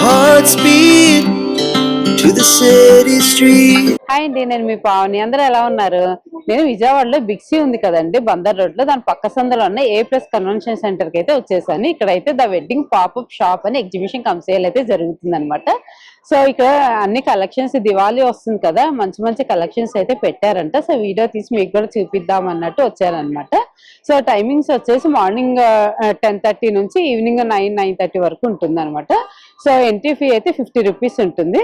hearts beat to the city street. Hi అండి, నేను మీ పావని. అందరూ ఎలా ఉన్నారు? నేను విజయవాడలో బిగ్సీ ఉంది కదండి, బందర్ రోడ్ లో, దాని పక్క సందులో ఉన్న A+ కన్వెన్షన్ సెంటర్ కి అయితే వచ్చేసాను. ఇక్కడైతే ద వెడ్డింగ్ పాపప్ షాప్ అని ఎగ్జిబిషన్ కమ్ సేల్ అయితే జరుగుతుంది అనమాట. సో ఇక్కడ అన్ని కలెక్షన్స్, దివాళీ వస్తుంది కదా, మంచి మంచి కలెక్షన్స్ అయితే పెట్టారంట. సో వీడియో తీసి మీకు కూడా చూపిద్దాం అన్నట్టు వచ్చారనమాట. సో టైమింగ్స్ వచ్చేసి మార్నింగ్ 10:30 నుంచి ఈవినింగ్ 9:30 వరకు ఉంటుంది అనమాట. సో ఎంట్రీ ఫీ అయితే 50 రూపీస్ ఉంటుంది.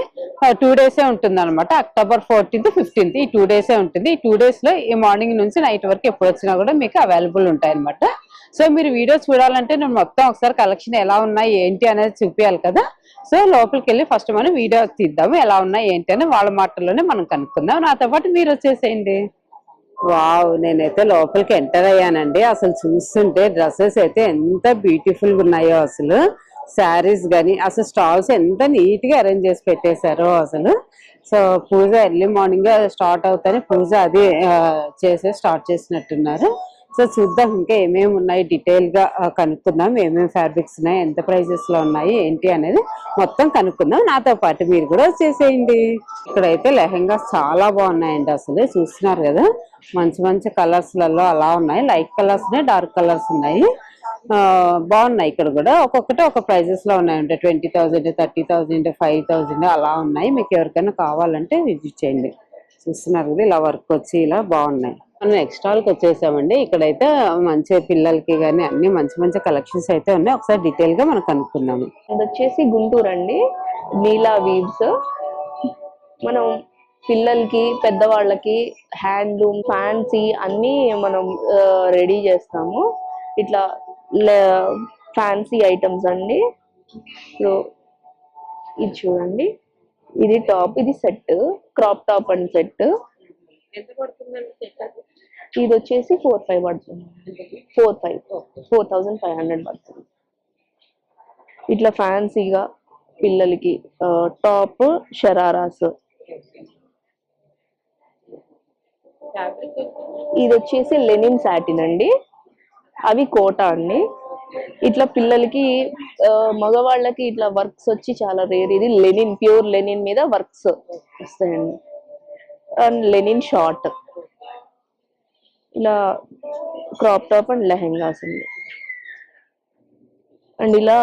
2 డేసే ఉంటుంది అనమాట. అక్టోబర్ 14th, 15th ఈ 2 డేసే ఉంటుంది. ఈ 2 డేస్ లో ఈ మార్నింగ్ నుంచి నైట్ వరకు ఎప్పుడు వచ్చినా కూడా మీకు అవైలబుల్ ఉంటాయి అనమాట. సో మీరు వీడియో చూడాలంటే నేను మొత్తం ఒకసారి కలెక్షన్ ఎలా ఉన్నాయి ఏంటి అనేది చూపించాలి కదా. సో లోపలికి వెళ్ళి ఫస్ట్ మనం వీడియో తీద్దాము, ఎలా ఉన్నాయి ఏంటి అని వాళ్ళ మాటల్లోనే మనం కనుక్కుందాం. నాతో పాటు మీరు వచ్చేసేయండి. వావ్, నేనైతే లోపలికి ఎంటర్ అయ్యానండి. అసలు చూస్తుంటే డ్రెస్సెస్ అయితే ఎంత బ్యూటిఫుల్ గా ఉన్నాయో, అసలు శారీస్ గానీ, అసలు స్టాల్స్ ఎంత నీట్ గా అరేంజ్ చేసి పెట్టేశారో అసలు. సో పూజ ఎర్లీ మార్నింగ్ స్టార్ట్ అవుతానే పూజ అది స్టార్ట్ చేసినట్టున్నారు. సో చూద్దాం ఇంకా ఏమేమి ఉన్నాయి, డీటెయిల్ గా కనుక్కుందాం. ఏమేమి ఫ్యాబ్రిక్స్ ఉన్నాయి, ఎంత ప్రైజెస్ లో ఉన్నాయి ఏంటి అనేది మొత్తం కనుక్కుందాం. నాతో పాటు మీరు కూడా వచ్చేసేయండి. ఇక్కడైతే లెహెంగాస్ చాలా బాగున్నాయండి. అసలు చూస్తున్నారు కదా, మంచి మంచి కలర్స్ లలో అలా ఉన్నాయి. లైట్ కలర్స్ ఉన్నాయి, డార్క్ కలర్స్ ఉన్నాయి. బాగున్నాయి. ఇక్కడ కూడా ఒక్కొక్కటి ఒక ప్రైజెస్ లో ఉన్నాయంటే 20,000, 30,000, 5,000 అలా ఉన్నాయి. మీకు ఎవరికైనా కావాలంటే విజిట్ చేయండి. చూస్తున్నారు కదా, ఇలా వర్క్ వచ్చి ఇలా బాగున్నాయి. మనం నెక్స్ట్ స్టాల్ కి వచ్చేసామండి. ఇక్కడైతే మంచి పిల్లలకి కానీ అన్ని మంచి మంచి కలెక్షన్స్ అయితే ఉన్నాయి. ఒకసారి డీటెయిల్ గా మనం కనుక్కుందాము. ఇది వచ్చేసి గుంటూరు అండి, నీలా వీవ్స్. మనం పిల్లలకి, పెద్దవాళ్ళకి హ్యాండ్లూమ్, ఫ్యాన్సీ అన్ని మనం రెడీ చేస్తాము. ఇట్లా ఫ్యాన్సీ ఐటమ్స్ అండి. ఇప్పుడు ఇది చూడండి, ఇది టాప్, ఇది set, crop top and set. ఇది వచ్చేసి 4,500 పడుతుంది. 4,500 పడుతుంది. ఇట్లా ఫ్యాన్సీగా పిల్లలకి టాప్, షరారాస్. ఇది వచ్చేసి లెనిన్ సాటిన్ అండి, అవి కోటా అండి. ఇట్లా పిల్లలకి, మగవాళ్ళకి ఇట్లా వర్క్స్ వచ్చి చాలా రేర్. ఇది లెనిన్, ప్యూర్ లెనిన్ మీద వర్క్స్ వస్తాయండి. అండ్ లెనిన్ షార్ట్, ఇలా క్రాప్ టాప్ అండ్ లెహెంగాస్ అండి. అండ్ ఇలా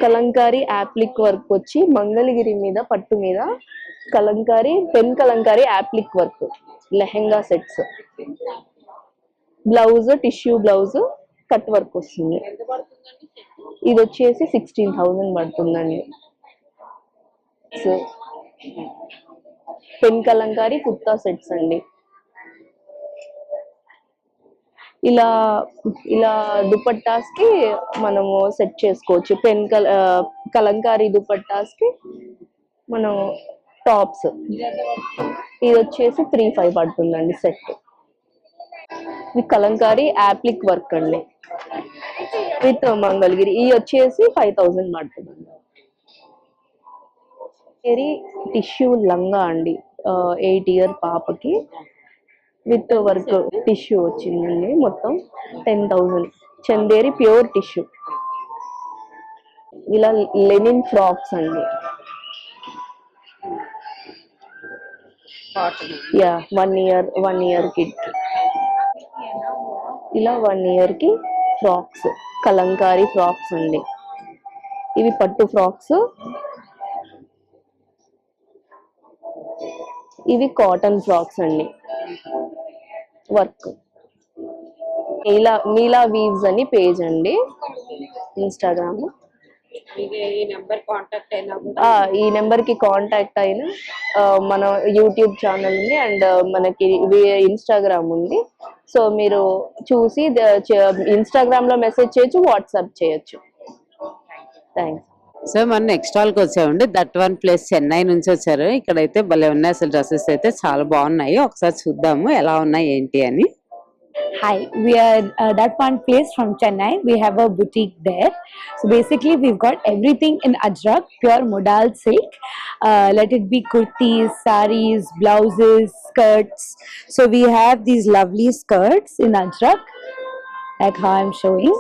కలంకారీ యాప్లిక్ వర్క్ వచ్చి మంగళగిరి మీద, పట్టు మీద Kalamkari, pen Kalamkari appliqué work lehenga sets. Blouse, tissue blouse, cut work వస్తుంది. ఇది వచ్చేసి 16,000 పడుతుందండి. పెన్ కలంకారీ కుర్తా సెట్స్ అండి. ఇలా ఇలా దుపట్టాస్ కి మనము సెట్ చేసుకోవచ్చు. పెన్ కలంకారీ దుపట్టాస్ కి మనం టాప్స్. ఇది వచ్చేసి 3,500 పడుతుందండి సెట్. ఇది కలంకారీ యాప్లిక్ వర్క్ అండి విత్ మంగళగిరి. ఇది వచ్చేసి 5,000 పడుతుందండి. టిష్యూ లంగా అండి, 8 ఇయర్ పాపకి విత్ వర్క్ టిష్యూ వచ్చిందండి. మొత్తం 10,000. Chanderi pure tissue. ఇలా లెనిన్ ఫ్రాక్స్ అండి. Yeah, 1 year kid. ఇలా 1 ఇయర్ కి ఫ్రాక్స్, కలంకారీ ఫ్రాక్స్ అండి. ఇవి పట్టు ఫ్రాక్స్, ఇవి కాటన్ ఫ్రాక్స్ అండి. వర్క్ నీలా వీవ్స్ అని పేజ్ అండి, ఇన్స్టాగ్రామ్. ఈ నెంబర్ కి కాంటాక్ట్ అయినా మన యూట్యూబ్ ఛానల్ ఉంది, అండ్ మనకి ఇన్స్టాగ్రామ్ ఉంది. సో మీరు చూసి ఇన్స్టాగ్రామ్ లో మెసేజ్ చేయొచ్చు, వాట్సాప్ చేయొచ్చు. థ్యాంక్స్. సో మనం నెక్స్ట్ స్టాల్ కి వచ్చామండి. దట్ వన్ ప్లేస్ చెన్నై నుంచి వచ్చారు. ఇక్కడైతే భలే ఉన్నాయి అసలు. డ్రెస్సెస్ అయితే చాలా బాగున్నాయి. ఒకసారి చూద్దాము ఎలా ఉన్నాయి ఏంటి అని. Hi, we are that one place from Chennai. We have a boutique there. So basically, we've got everything in Ajrak, pure modal silk. Let it be kurtis, saris, blouses, skirts. So we have these lovely skirts in Ajrak, like how I'm showing.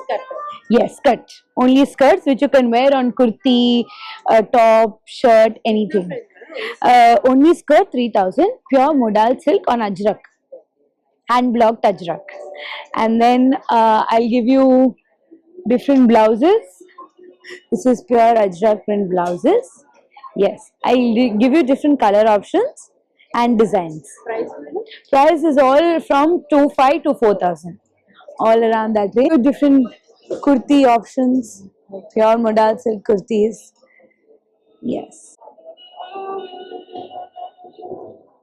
Yes, skirt. Only skirts which you can wear on kurti, top, shirt, anything. Only skirt 3000, pure modal silk on ajrak, hand blocked ajrak. And then I'll give you different blouses. This is pure ajrak print blouses. Yes, I'll give you different color options and designs. Price is all from 25 to 4000, all around that way. Different kurti options, pure modal silk kurtis. Yes.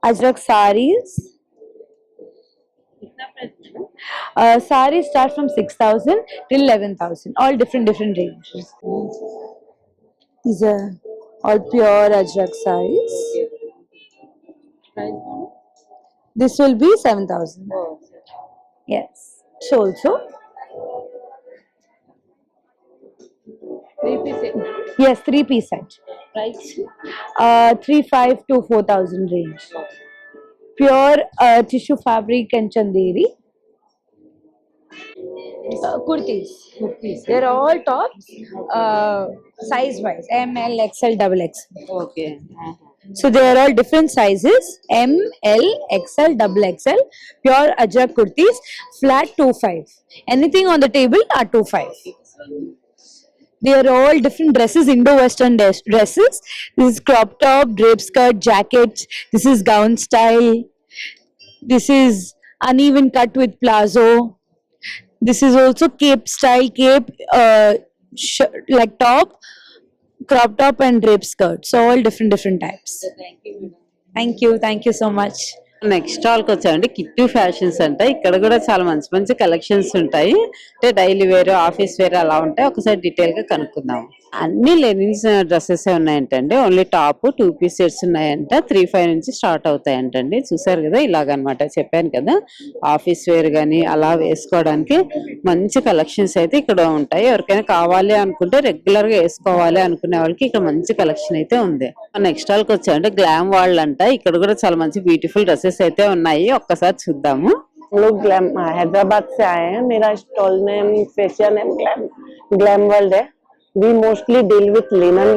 Ajrak saris. Saris start from 6000 till 11,000. All different ranges. These are all pure Ajrak saris. This will be 7,000. Yes. So also. Yes, 3-piece set. Price 3,500 to 4,000 range. Pure tissue fabric and chanderi. Kurtis. They're all tops, size wise, M, L, XL, double X. okay. So they are all different sizes, M, L, XL, double XL. Pure Ajrak kurtis, flat 2.5. Anything on the table are 2.5. They are all different dresses, Indo-Western dresses. This is crop top, drape skirt, jackets. This is gown style. This is uneven cut with plazo. This is also cape style, cape like top, crop top and drape skirt. So all different types. Thank you so much. Next stall కి వచ్చామండి. Kit fashions అంట. ఇక్కడ కూడా చాలా మంచి collections ఉంటాయి. అంటే daily wear, office wear అలా ఉంటాయి. ఒకసారి డీటెయిల్ గా కనుక్కుందాం. అన్ని లెనిన్స్ డ్రెస్సెస్ ఉన్నాయంటండి. ఓన్లీ టాప్ 2-piece సెట్స్ ఉన్నాయంట. 3.5 నుంచి స్టార్ట్ అవుతాయంటండి. చూసారు కదా, ఇలాగనమాట. చెప్పాను కదా, ఆఫీస్ వేర్ గానీ అలా వేసుకోవడానికి మంచి కలెక్షన్స్ అయితే ఇక్కడ ఉంటాయి. ఎవరికైనా కావాలి అనుకుంటే రెగ్యులర్ గా వేసుకోవాలి అనుకునే వాళ్ళకి ఇక్కడ మంచి కలెక్షన్ అయితే ఉంది. నెక్స్ట్ స్టాల్ కి వచ్చామంటే గ్లామ్ వరల్డ్ అంట. ఇక్కడ కూడా చాలా మంచి బ్యూటిఫుల్ డ్రెస్సెస్ అయితే ఉన్నాయి. ఒక్కసారి చూద్దాము. हम लोग हैदराबाद से आए हैं. मेरा stall name facial name Glam World है. We mostly deal with linen.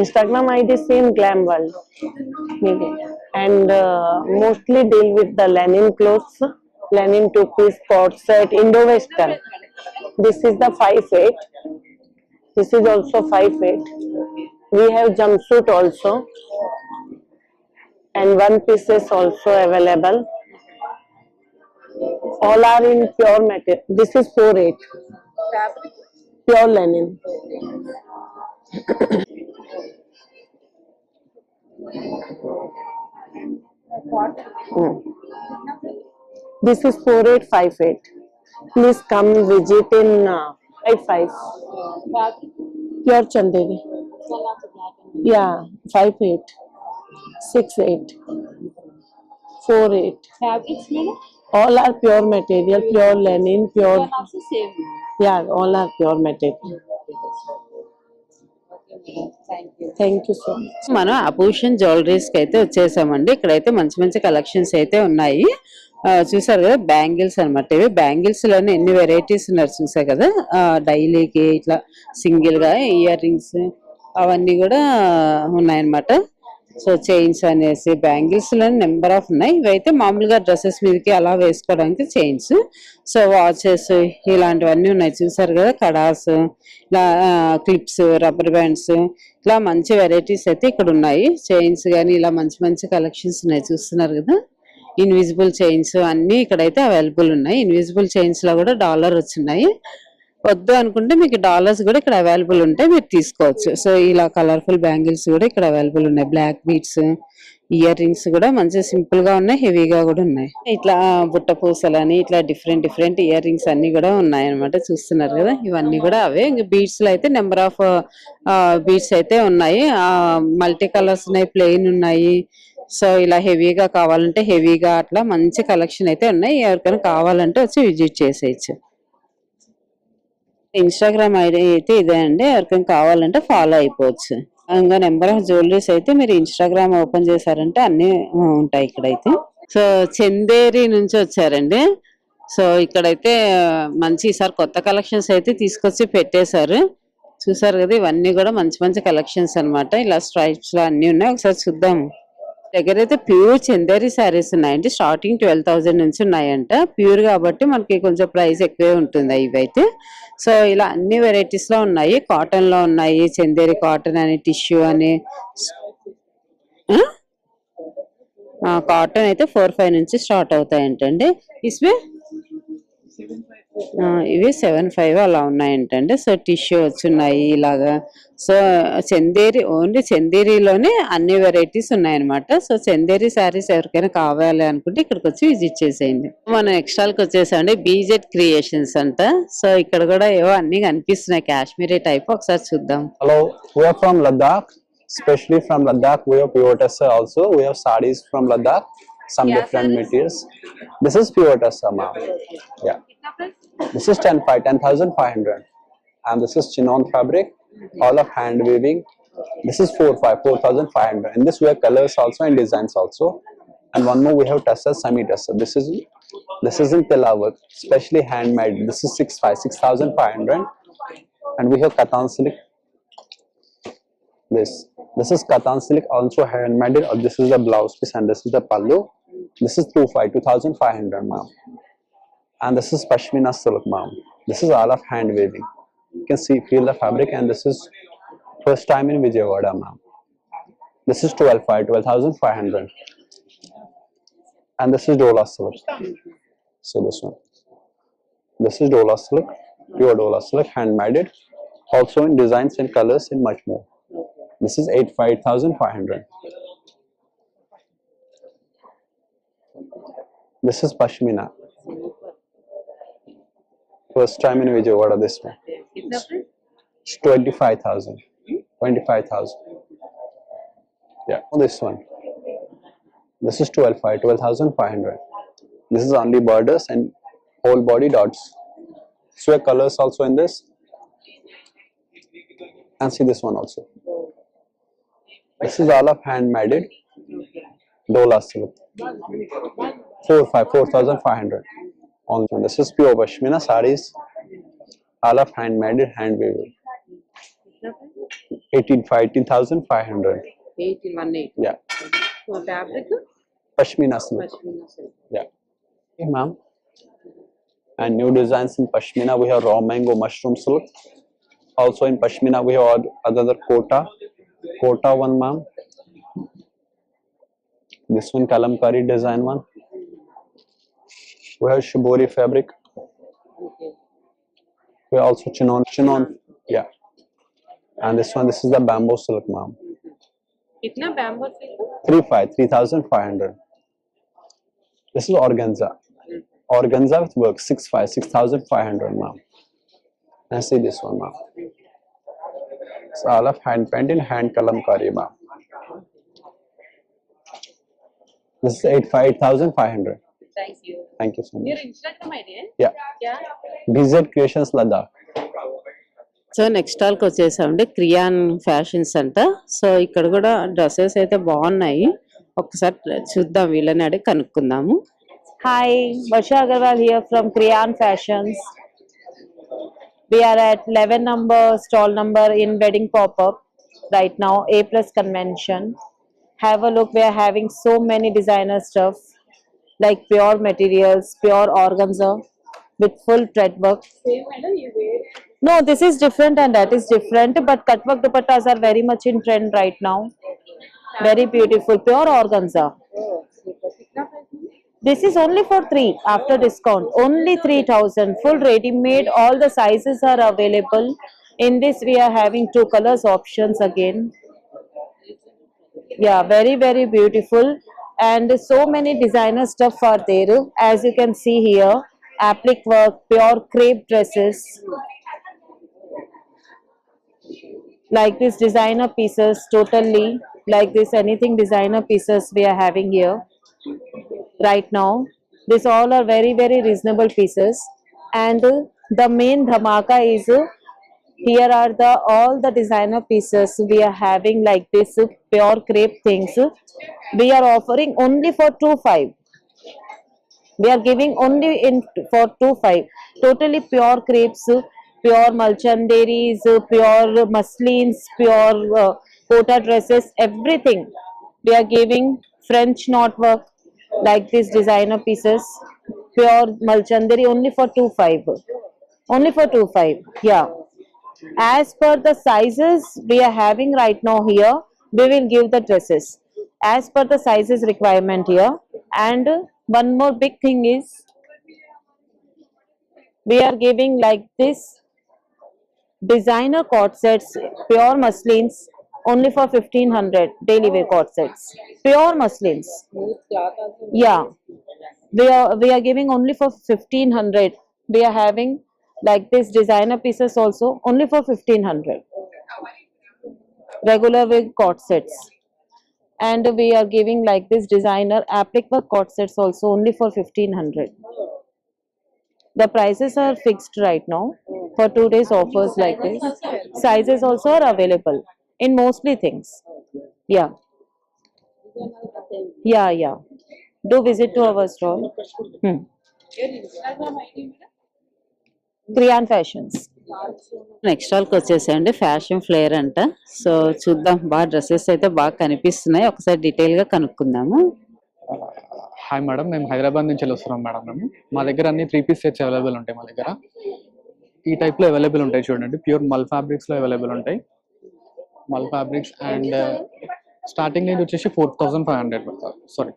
Instagram ID same Glam World and mostly deal with the linen clothes, linen 2-piece, coat set, Indo-Western. This is the 5.8. This is also 5.8. We have jumpsuit also and 1 pieces also available. All are in pure material. This is 4.8. Pure linen. This is 4.858. Please come visit in 85. Pure chanderi. Yeah, 5.8, 6.8, 4.8. Fabrics మీద All are pure material, pure linen, pure. Same. Yeah, all are pure material. Thank you so much. మనం అభూషణ్ jewelleries కి అయితే వచ్చేసామండి. ఇక్కడైతే మంచి collections అయితే ఉన్నాయి. చూసారు కదా, బ్యాంగిల్స్ అనమాట. ఇవి బ్యాంగిల్స్ లోనే ఎన్ని వెరైటీస్ ఉన్నారు చూసారు కదా. డైలీకి ఇట్లా సింగిల్ గా ఇయర్ రింగ్స్ అవన్నీ కూడా ఉన్నాయన్నమాట. సో చైన్స్ అనేసి బ్యాంగిల్స్ లో నెంబర్ ఆఫ్ ఉన్నాయి. ఇవైతే మామూలుగా డ్రెస్సెస్ మీదకి అలా వేసుకోవడానికి చైన్స్. సో వాచెస్ ఇలాంటివన్నీ ఉన్నాయి. చూసారు కదా, కడాస్, ఇలా క్లిప్స్, రబ్బర్ బ్యాండ్స్, ఇలా మంచి వెరైటీస్ అయితే ఇక్కడ ఉన్నాయి. చైన్స్ కానీ ఇలా మంచి కలెక్షన్స్ ఉన్నాయి. చూస్తున్నారు కదా, ఇన్విజిబుల్ చైన్స్ అన్ని ఇక్కడైతే అవైలబుల్ ఉన్నాయి. ఇన్విజిబుల్ చైన్స్ లో కూడా డాలర్ వచ్చినాయి. వద్దు అనుకుంటే మీకు డాలర్స్ కూడా ఇక్కడ అవైలబుల్ ఉంటాయి, మీరు తీసుకోవచ్చు. సో ఇలా కలర్ఫుల్ బ్యాంగిల్స్ కూడా ఇక్కడ అవైలబుల్ ఉన్నాయి. బ్లాక్ బీడ్స్, ఇయర్ రింగ్స్ కూడా మంచి సింపుల్ గా ఉన్నాయి, హెవీగా కూడా ఉన్నాయి. ఇట్లా బుట్ట పూసలని ఇట్లా డిఫరెంట్ ఇయర్ రింగ్స్ అన్ని కూడా ఉన్నాయి అనమాట. చూస్తున్నారు కదా, ఇవన్నీ కూడా అవే. ఇంకా బీడ్స్ లో అయితే నెంబర్ ఆఫ్ బీడ్స్ అయితే ఉన్నాయి. మల్టీ కలర్స్ ఉన్నాయి, ప్లెయిన్ ఉన్నాయి. సో ఇలా హెవీగా కావాలంటే హెవీగా అట్లా మంచి కలెక్షన్ అయితే ఉన్నాయి. ఎవరికైనా కావాలంటే వచ్చి విజిట్ చేసేయచ్చు. ఇన్స్టాగ్రామ్ ఐడి అయితే ఇదే అండి. ఎవరికైనా కావాలంటే ఫాలో అయిపోవచ్చు. ఇంకా నెంబర్ ఆఫ్ జ్యువెలరీస్ అయితే మీరు ఇన్స్టాగ్రామ్ ఓపెన్ చేశారంటే అన్ని ఉంటాయి ఇక్కడైతే. సో చందేరి నుంచి వచ్చారండి. సో ఇక్కడైతే మంచి ఈసారి కొత్త కలెక్షన్స్ అయితే తీసుకొచ్చి పెట్టేశారు. చూసారు కదా, ఇవన్నీ కూడా మంచి మంచి కలెక్షన్స్ అన్నమాట. ఇలా స్ట్రైప్స్ లో అన్ని ఉన్నాయి, ఒకసారి చూద్దాం. దగ్గర అయితే ప్యూర్ చందేరి శారీస్ ఉన్నాయండి. స్టార్టింగ్ 12,000 నుంచి ఉన్నాయంట. ప్యూర్ కాబట్టి మనకి కొంచెం ప్రైస్ ఎక్కువే ఉంటుంది ఇవైతే. సో ఇలా అన్ని వెరైటీస్ లో ఉన్నాయి. కాటన్ లో ఉన్నాయి, చందేరి కాటన్ అని, టిష్యూ అని. కాటన్ అయితే 4,500 నుంచి స్టార్ట్ అవుతాయంటండి. ఇస్వే ఇవి 7,500 అలా ఉన్నాయంటండి. సో టిష్యూ వచ్చున్నాయి ఇలాగా. సో చందేరి, ఓన్లీ చందేరిలోనే అన్ని వెరైటీస్ ఉన్నాయన్నమాట. సో చందేరి శారీస్ ఎవరికైనా కావాలి అనుకుంటే ఇక్కడికి వచ్చి విజిట్ చేసేయండి. మన నెక్స్ట్ హాల్కి వచ్చేసండి బీజెడ్ క్రియేషన్స్ అంట. సో ఇక్కడ కూడా ఏవో అన్ని కనిపిస్తున్నాయి కాశ్మీరీ టైప్, ఒకసారి చూద్దాం. Hello, we are from Ladakh. Especially from Ladakh, we have pure Tessa also. We have sarees from Ladakh, some different materials. This is pure Tessa, ma'am. Yeah. This is 10,500. And this is chinon fabric, all of hand weaving. This is 4,500. In this we have colors also and designs also. And one more we have Tessa, semi Tessa. This is in Tela work, specially handmade. This is 6,500. And we have Katan silk. This is Katan silk, also handmade. This is the blouse piece and this is the pallu. This is 2,500, ma'am. And this is Pashmina silk, ma'am. This is all of hand weaving. You can see, feel the fabric, and this is first time in Vijayawada, ma'am. This is 12,500. And this is Dola silk. So this one. This is Dola silk, pure Dola silk, handmade. Also in designs and colors and much more. This is 8,500. This is Pashmina. First time in Vijayawada, this one. It's 25,000. 25,000. Yeah, this one. This is 12,500. This is only borders and whole body dots. So colors also in this. And see this one also. This is all of hand-made Dola silk. 4,500. This is pure Pashmina sarees, all of hand-made, hand-weaved. 18,500. 18,180. Yeah. Fabric Pashmina silk. Yeah. Okay, ma'am. And new designs in Pashmina, we have raw mango mushroom silk. Also in Pashmina, we have other Kota one, ma'am. This one Kalamkari design one. We have Shibori fabric. We have also chinon. Yeah. And this is the bamboo silk, ma'am. कितना bamboo silk? 3,500. This is organza. Organza with work 6,500, ma'am. And see this one, ma'am. It's all of hand painted, hand kalamkari, ma'am. This is 8,500. Thank you. Thank you so much. Your Instagram ID? Yeah. BZ Creations Ladakh. So next స్టాల్కి వచ్చేసామండి Kriyan fashions అంట. So ఇక్కడ కూడా dresses అయితే బాగున్నాయి, ఒకసారి చూద్దాం, వీళ్ళని అడిగి కనుక్కుందాము. Hi, Varsha Agarwal here from Kriyan Fashions. We are at 11 number stall number in Wedding Pop-up right now, A Plus Convention. Have a look, we are having so many designer stuff like pure materials, pure organza with full thread work. No, this is different and that is different, but cut work dupattas are very much in trend right now. Very beautiful, pure organza. This is only for 3 after discount, only 3,000, full ready made, all the sizes are available. In this we are having 2 colors options again. Yeah, very very beautiful, and so many designer stuff are there. As you can see here, applique work, pure crepe dresses, like this designer pieces, totally like this, anything designer pieces we are having here right now. These all are very very reasonable pieces, and the main dhamaka is here are all the designer pieces we are having, like this pure crepe things we are offering only for 2,500. We are giving only in for 2.5. Totally pure crepes, pure mulchanderies, pure muslins, pure kota dresses, everything. We are giving French knotwork like these designer pieces, pure mulchandari only for 2.5. Only for 2.5. Yeah. As per the sizes we are having right now here, we will give the dresses as per the sizes requirement here. And one more big thing is we are giving like this designer cord sets, pure muslins only for 1500 daily wear cord sets. Pure muslins. Yeah. We are giving only for 1500. We are having like this designer pieces also only for 1500. Regular wig cord sets, and we are giving like this designer applique work cord sets also only for 1500. The prices are fixed right now for 2 days offers like this. Sizes also are available in mostly things. Yeah, yeah. Do visit to our store. Kriyan Fashions. Next స్టాల్కి వచ్చేసేయండి Fashion flare అంట. So చూద్దాం, బాగా dresses అయితే బాగా కనిపిస్తున్నాయి, ఒకసారి detail గా కనుక్కుందాము. హాయ్ మేడం, మేము హైదరాబాద్ నుంచి వస్తున్నాం మేడం. మా దగ్గర అన్ని 3-piece సెట్స్ అవైలబుల్ ఉంటాయి. మా దగ్గర ఈ టైప్లో అవైలబుల్ ఉంటాయి. చూడండి, ప్యూర్ మల్ ఫ్యాబ్రిక్స్లో అవైలబుల్ ఉంటాయి. మల్ ఫ్యాబ్రిక్స్ అండ్ స్టార్టింగ్ రేంజ్ వచ్చేసి 4500. సారీ,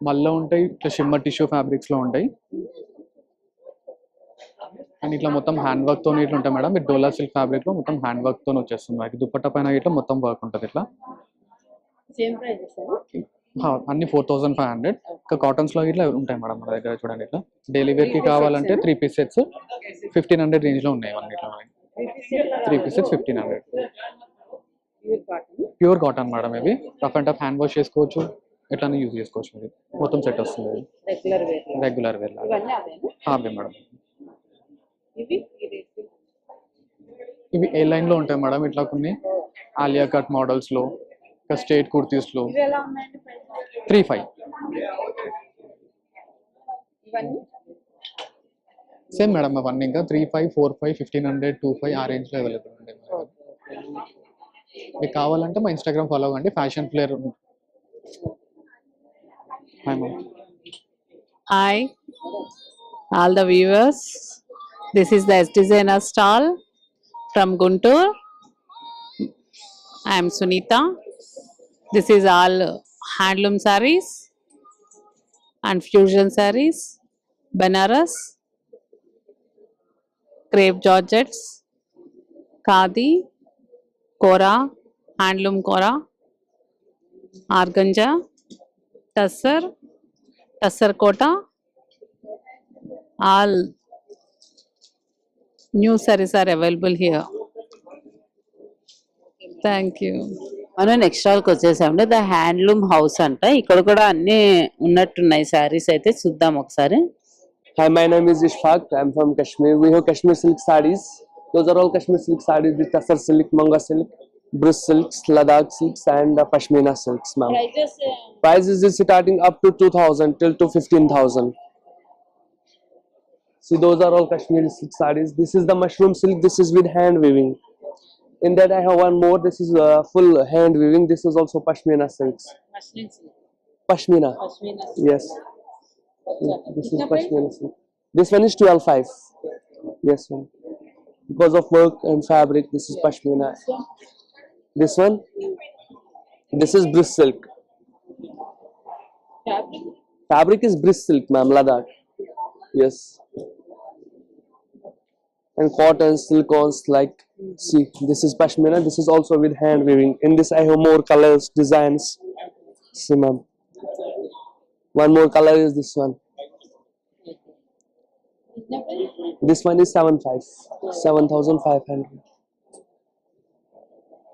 మల్లో ఉంటాయి, ఇట్లా షిమ్మర్ టిష్యూ ఫ్యాబ్రిక్స్లో ఉంటాయి. అండ్ ఇట్లా మొత్తం హ్యాండ్ వర్క్ తో ఇట్లా ఉంటాయి మేడం. ఇది డోలా సిల్క్ ఫ్యాబ్రిక్ లో మొత్తం హ్యాండ్ వర్క్ తో వచ్చేస్తుంది. మనకి దుపట్టా పైన ఇట్లా మొత్తం వర్క్ ఉంటుంది. ఇట్లా అన్ని 4500. ఇంకా కాటన్స్ లో ఇట్లా ఉంటాయి మేడం మన దగ్గర. చూడండి, ఇట్లా డైలీ వేర్ కి కావాలంటే 3-piece సెట్స్ 1500 రేంజ్ లో ఉన్నాయి అన్ని. ఇట్లా 3-piece sets 1500. Pure cotton madam. ఇవి rough and tough hand wash చేసుకోవచ్చు, ఎట్లానే యూజ్ చేసుకోవచ్చు. ఇది మొత్తం సెట్ వస్తుంది రెగ్యులర్ వేర్ అవే మేడం. ఇవి ఏ లైన్ లో ఉంటాయి మేడం. ఇట్లా కొన్ని ఆలియా కట్ మోడల్స్ లో, ఇంకా స్ట్రేట్ కుర్తీస్ లో 3.5. సేమ్ మేడం అవన్నీ ఇంకా 3.5, 4.5, 1500, 2.5 ఆ రేంజ్ లో అవైలబుల్ ఉంటాయి. మీకు కావాలంటే మా ఇన్స్టాగ్రామ్ ఫాలో అవ్వండి, fashion flair. Hi, all the viewers. This is the S Designer stall from Guntur. I am Sunita. This is all handloom sarees and fusion sarees, Banaras, crepe georgettes, khadi, kora, handloom kora, organza, tussar kota, all new sarees are available here. Thank you. మనం next స్టాల్కి వచ్చేసామండి. The handloom house అంట. ఇక్కడ కూడా అన్ని ఉన్నట్టున్నాయి సారీస్, అయితే చూద్దాం ఒకసారి. Hi, my name is Ishfaq. I'm from Kashmir. We have Kashmir silk sarees. Those are all Kashmir silk sarees with Tassar silk, Manga silk, Brus silks, Ladakh silks, and Pashmina silks, ma'am. Prices is starting up to 2000 till to 15,000. See, those are all Kashmiri silk sarees. This is the mushroom silk. This is with hand weaving. In that I have one more. This is full hand weaving. This is also Pashmina silks. Pashmina. Yes. Yeah, this is Pashmina silk. This one is 12.5. Yes, ma'am. Because of work and fabric, this is Pashmina. This one, this is Brus silk. Fabric is Brus silk, ma'am, Ladakh. Yes. And cotton, silkons, like, see, this is Pashmina. This is also with hand weaving. In this I have more colors, designs. See, ma'am. One more color is this one. This one is 7,500.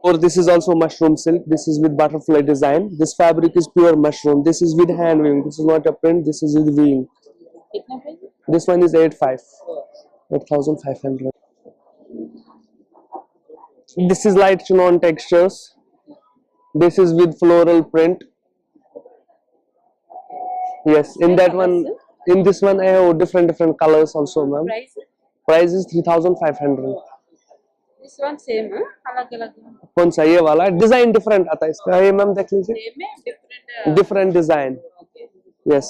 Or this is also mushroom silk. This is with butterfly design. This fabric is pure mushroom. This is with hand weaving. This is not a print. This is with weaving. This one is 8,500. This is light chinon textures. This is with floral print. Yes, in that one, in this one I have different colors also, ma'am. Price is 3,500. This one same, अलग-अलग कौन सा ये वाला design different आता है इसका, ये ma'am देख लीजिए, same है different different design. Yes,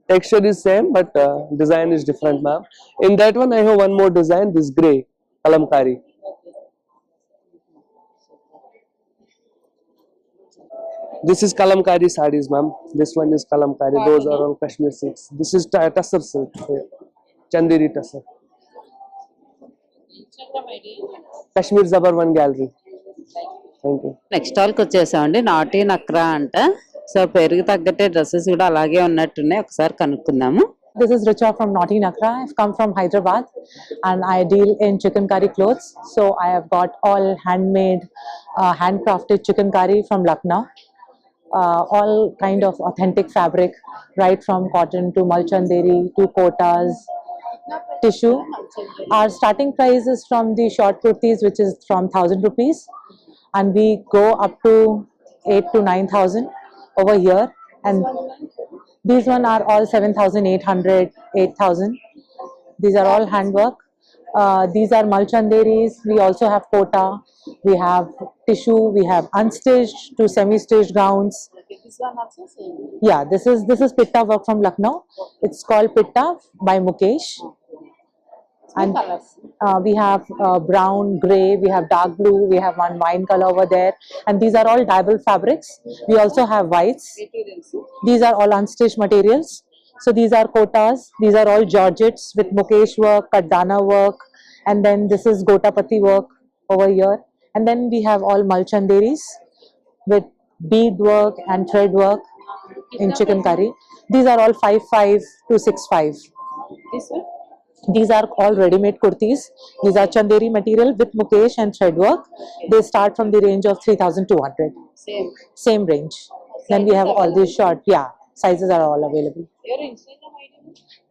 texture is same but design is different, ma'am. In that one I have one more design, this gray kalamkari. This is kalamkari sarees, ma'am. This one is kalamkari. Those are all Kashmir silks. This is tussar silk, chanderi tussar. Kashmir Zabar One Gallery. Thank you. Next stall కి వచ్చేసామండి. నాటి నక్రా అంట. So పేరుకి తగ్గట్టే dresses కూడా అలాగే ఉన్నట్టున్నాయి, ఒకసారి కనుక్కుందాము. This is Richa from Naughty Nakra. I've come from Hyderabad and I deal in chicken curry clothes. So I have got all handmade, handcrafted chicken curry from Lucknow. All kind of authentic fabric, right from cotton to mulchanderi to kotas, tissue. Our starting price is from the short kurtis, which is from 1,000 rupees, and we go up to 8 to 9,000 over here. And these one are all 7,800, 8,000. These are all handwork. These are mulchanderis. We also have kota. We have tissue. We have unstitched to semi-stitched gowns. This one also same. Yeah, this is pitta work from Lucknow. It's called pitta by Mukesh. And we have brown, grey, we have dark blue, we have one wine color over there, and these are all dyeable fabrics. We also have whites. These are all unstitched materials. So these are kotas. These are all georgettes with Mukesh work, Kaddana work, and then this is Gotapati work over here. And then we have all mulchanderis with bead work and thread work in chicken curry. These are all 5,500 to 6,500. This one? These are all ready-made kurtis. These are chanderi material with Mukesh and thread work. They start from the range of 3,200. Same range. Then we have all these short, yeah, sizes are all available. Your Instagram ID?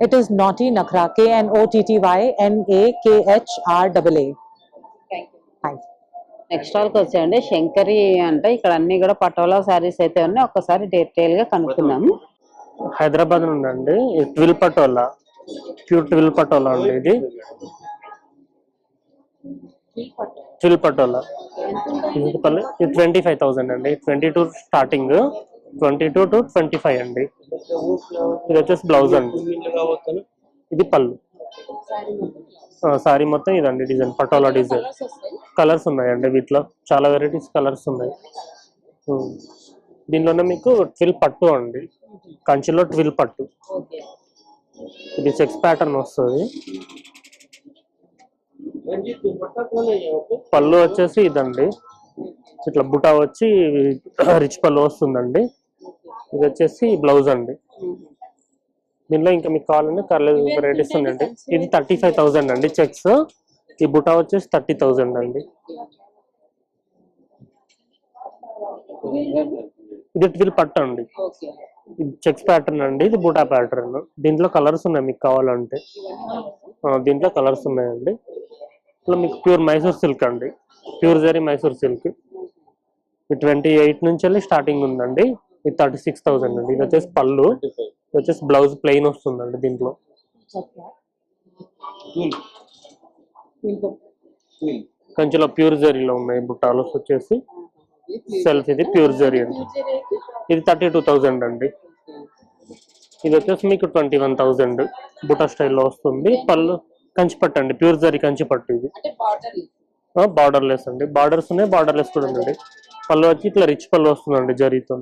It is Naughty Nakra, KNOTTYNAKHRAA. Thank you. Thanks. Next stall కి వచ్చాయండి. శంకరి అంటే ఇక్కడ అన్ని కూడా పటోలా సారీస్ అయితే ఉన్నాయి, ఒక్కసారి detail గా కనుక్కుందాము. హైదరాబాద్ నుండి అండి, twill patola, pure twill patola అండి. ఇది ట్విల్ పటోలా ఇది 25,000 అండి. 22 స్టార్టింగ్, 22 to 25 అండి. ఇది వచ్చేసి బ్లౌజ్ అండి. ఇది పళ్ళు. సారీ మొత్తం ఇదండి డిజైన్, పటోలా డిజైన్. కలర్స్ ఉన్నాయండి వీటిలో, చాలా వెరైటీస్ కలర్స్ ఉన్నాయి. దీనిలోనే మీకు ట్విల్ పట్టు అండి, కంచిలో ట్విల్ పట్టు. ఇది చెక్స్ ప్యాటర్న్ వస్తుంది. పళ్ళు వచ్చేసి ఇదండి, ఇట్లా బుటా వచ్చి రిచ్ పళ్ళు వస్తుందండి. ఇది వచ్చేసి బ్లౌజ్ అండి. దీనిలో ఇంకా మీకు కావాలంటే కలర్ వెరైటీస్ ఉన్నాయండి. ఇది 35,000 అండి చెక్స్. ఈ బుటా వచ్చేసి 30,000 అండి. ఇది ట్విల్ పట్టు అండి, ఇది చెక్స్ ప్యాటర్న్ అండి, ఇది బూటా ప్యాటర్న్. దీంట్లో కలర్స్ ఉన్నాయి మీకు కావాలంటే, దీంట్లో కలర్స్ ఉన్నాయండి. ఇట్లా మీకు ప్యూర్ మైసూర్ సిల్క్ అండి, ప్యూర్ జరీ మైసూర్ సిల్క్. ఇది 28 నుంచి వెళ్ళి స్టార్టింగ్ ఉందండి. ఇది 36,000 అండి. ఇది వచ్చేసి పళ్ళు, ఇది వచ్చేసి బ్లౌజ్ ప్లెయిన్ వస్తుందండి. దీంట్లో కంచిలో ప్యూర్ జరీలో ఉన్నాయి బుట్టాలు వచ్చేసి సెల్ఫ్. ఇది ప్యూర్ జరీ అండి. ఇది 32,000 అండి. ఇది వచ్చేసి మీకు 21,000 బుటా స్టైల్లో వస్తుంది. పళ్ళు కంచిపట్టు అండి, ప్యూర్ జరీ కంచిపట్టు. ఇది బార్డర్ లెస్ అండి, బార్డర్స్ ఉన్నాయి, బార్డర్ లెస్ కూడా ఉందండి. పళ్ళు వచ్చి ఇట్లా రిచ్ పళ్ళు వస్తుందండి జరీతో.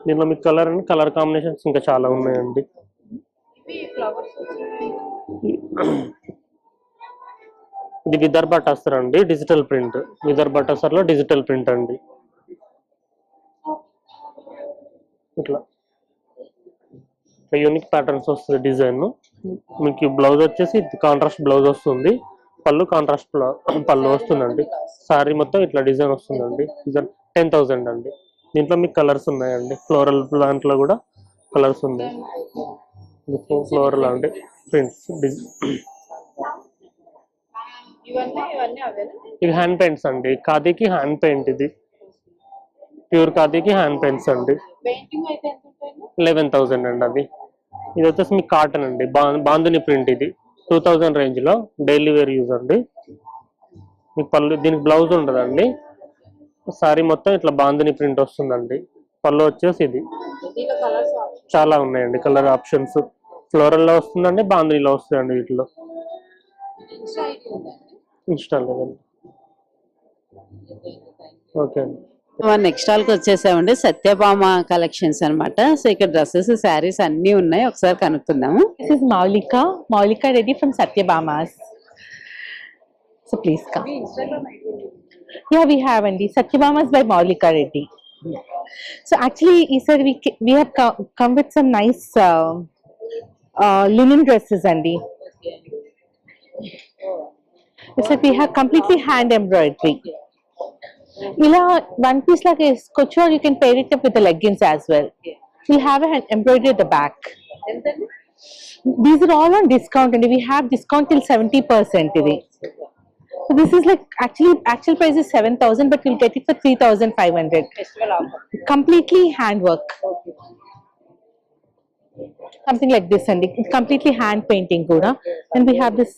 దీనిలో మీకు కలర్ అండి, కలర్ కాంబినేషన్స్ ఇంకా చాలా ఉన్నాయండి. ఇది విదర్భ టసర్ అండి, డిజిటల్ ప్రింట్. విదర్భ టసర్ లో డిజిటల్ ప్రింట్ అండి. ఇట్లా యూనిక్ ప్యాటర్న్స్ వస్తుంది డిజైన్. మీకు బ్లౌజ్ వచ్చేసి కాంట్రాస్ట్ బ్లౌజ్ వస్తుంది, పళ్ళు కాంట్రాస్ట్ పళ్ళు వస్తుందండి. సారీ మొత్తం ఇట్లా డిజైన్ వస్తుందండి. డిజైన్ 10,000 అండి. దీంట్లో మీకు కలర్స్ ఉన్నాయండి, ఫ్లోరల్ దాంట్లో కూడా కలర్స్ ఉన్నాయి. ఫ్లోరల్ అంటే ప్రింట్స్. ఇవి హ్యాండ్ పెయింట్స్ అండి, ఖాదీకి హ్యాండ్ పెయింట్. ఇది ప్యూర్ ఖాదీకి హ్యాండ్ పెయింట్స్ అండి. పెయింటింగ్ అయితే ఎంత ఉంటాయి? 11,000 అండి అది. ఇది వచ్చేసి మీకు కాటన్ అండి, బాందుని ప్రింట్. ఇది 2000 రేంజ్ లో డైలీ వేర్ యూజ్ అండి. మీకు పళ్ళు, దీనికి బ్లౌజ్ ఉండదండి. సారీ మొత్తం ఇట్లా బాందుని ప్రింట్ వస్తుందండి. పళ్ళు వచ్చేసి ఇది. చాలా ఉన్నాయండి కలర్ ఆప్షన్స్. ఫ్లోరల్ లో వస్తుందండి, బాందునిలో వస్తుందండి. వీటిలో ఇన్స్టా లేదండి. ఓకే అండి. నెక్స్ట్ స్టాల్ కి వచ్చేసామండి, సత్యభామ కలెక్షన్స్ అన్నమాట. సో ఇక్కడ డ్రెస్సెస్, శారీస్ అన్ని ఉన్నాయి, ఒకసారి కనుక్కుందాము. This is Maulika Reddy from Satyabhamas. So please come. Yeah, we have Andy. Satyabhamas by Maulika Reddy. So actually, he said we have come with some nice linen dresses, Andy. It's like we have completely hand embroidery. Ila one piece like వేసుకోవచ్చు, or you can pair it up with the leggings as well. We have a hand embroidery at the back. These are all on discount, and we have discount till 70%. So this is like actual price is 7,000, but we'll get it for 3,500. Completely handwork. Something like this, and it's completely hand painting kuda. And we have this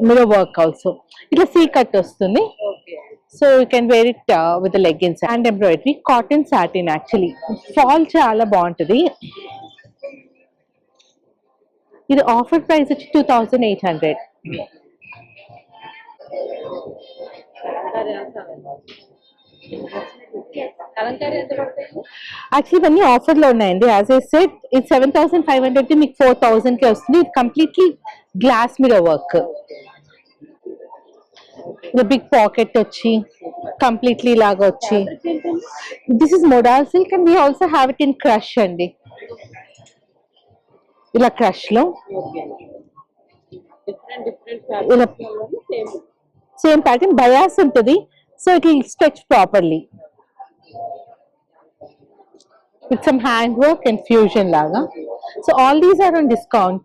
mirror work also. Itla C cut ostundi. So you can wear it with the leggings. And embroidery, cotton satin actually. Fall chala baaguntadi. This offer price is 2,800. Actually ఇవన్నీ offer లో ఉన్నాయండి. As I said ఇది 7,500 కి మీకు 4,000 కి వస్తుంది. ఇది completely glass mirror work. Big pocket వచ్చి కంప్లీట్లీ లాగా వచ్చి. This is modal silk, and we also have it in crush అండి. ఇలా క్రష్ లో ఇలా సేమ్ ప్యాటర్న్, బయాస్ ఉంటుంది. So it will stretch properly with some handwork and fusion laga. So all these are on discount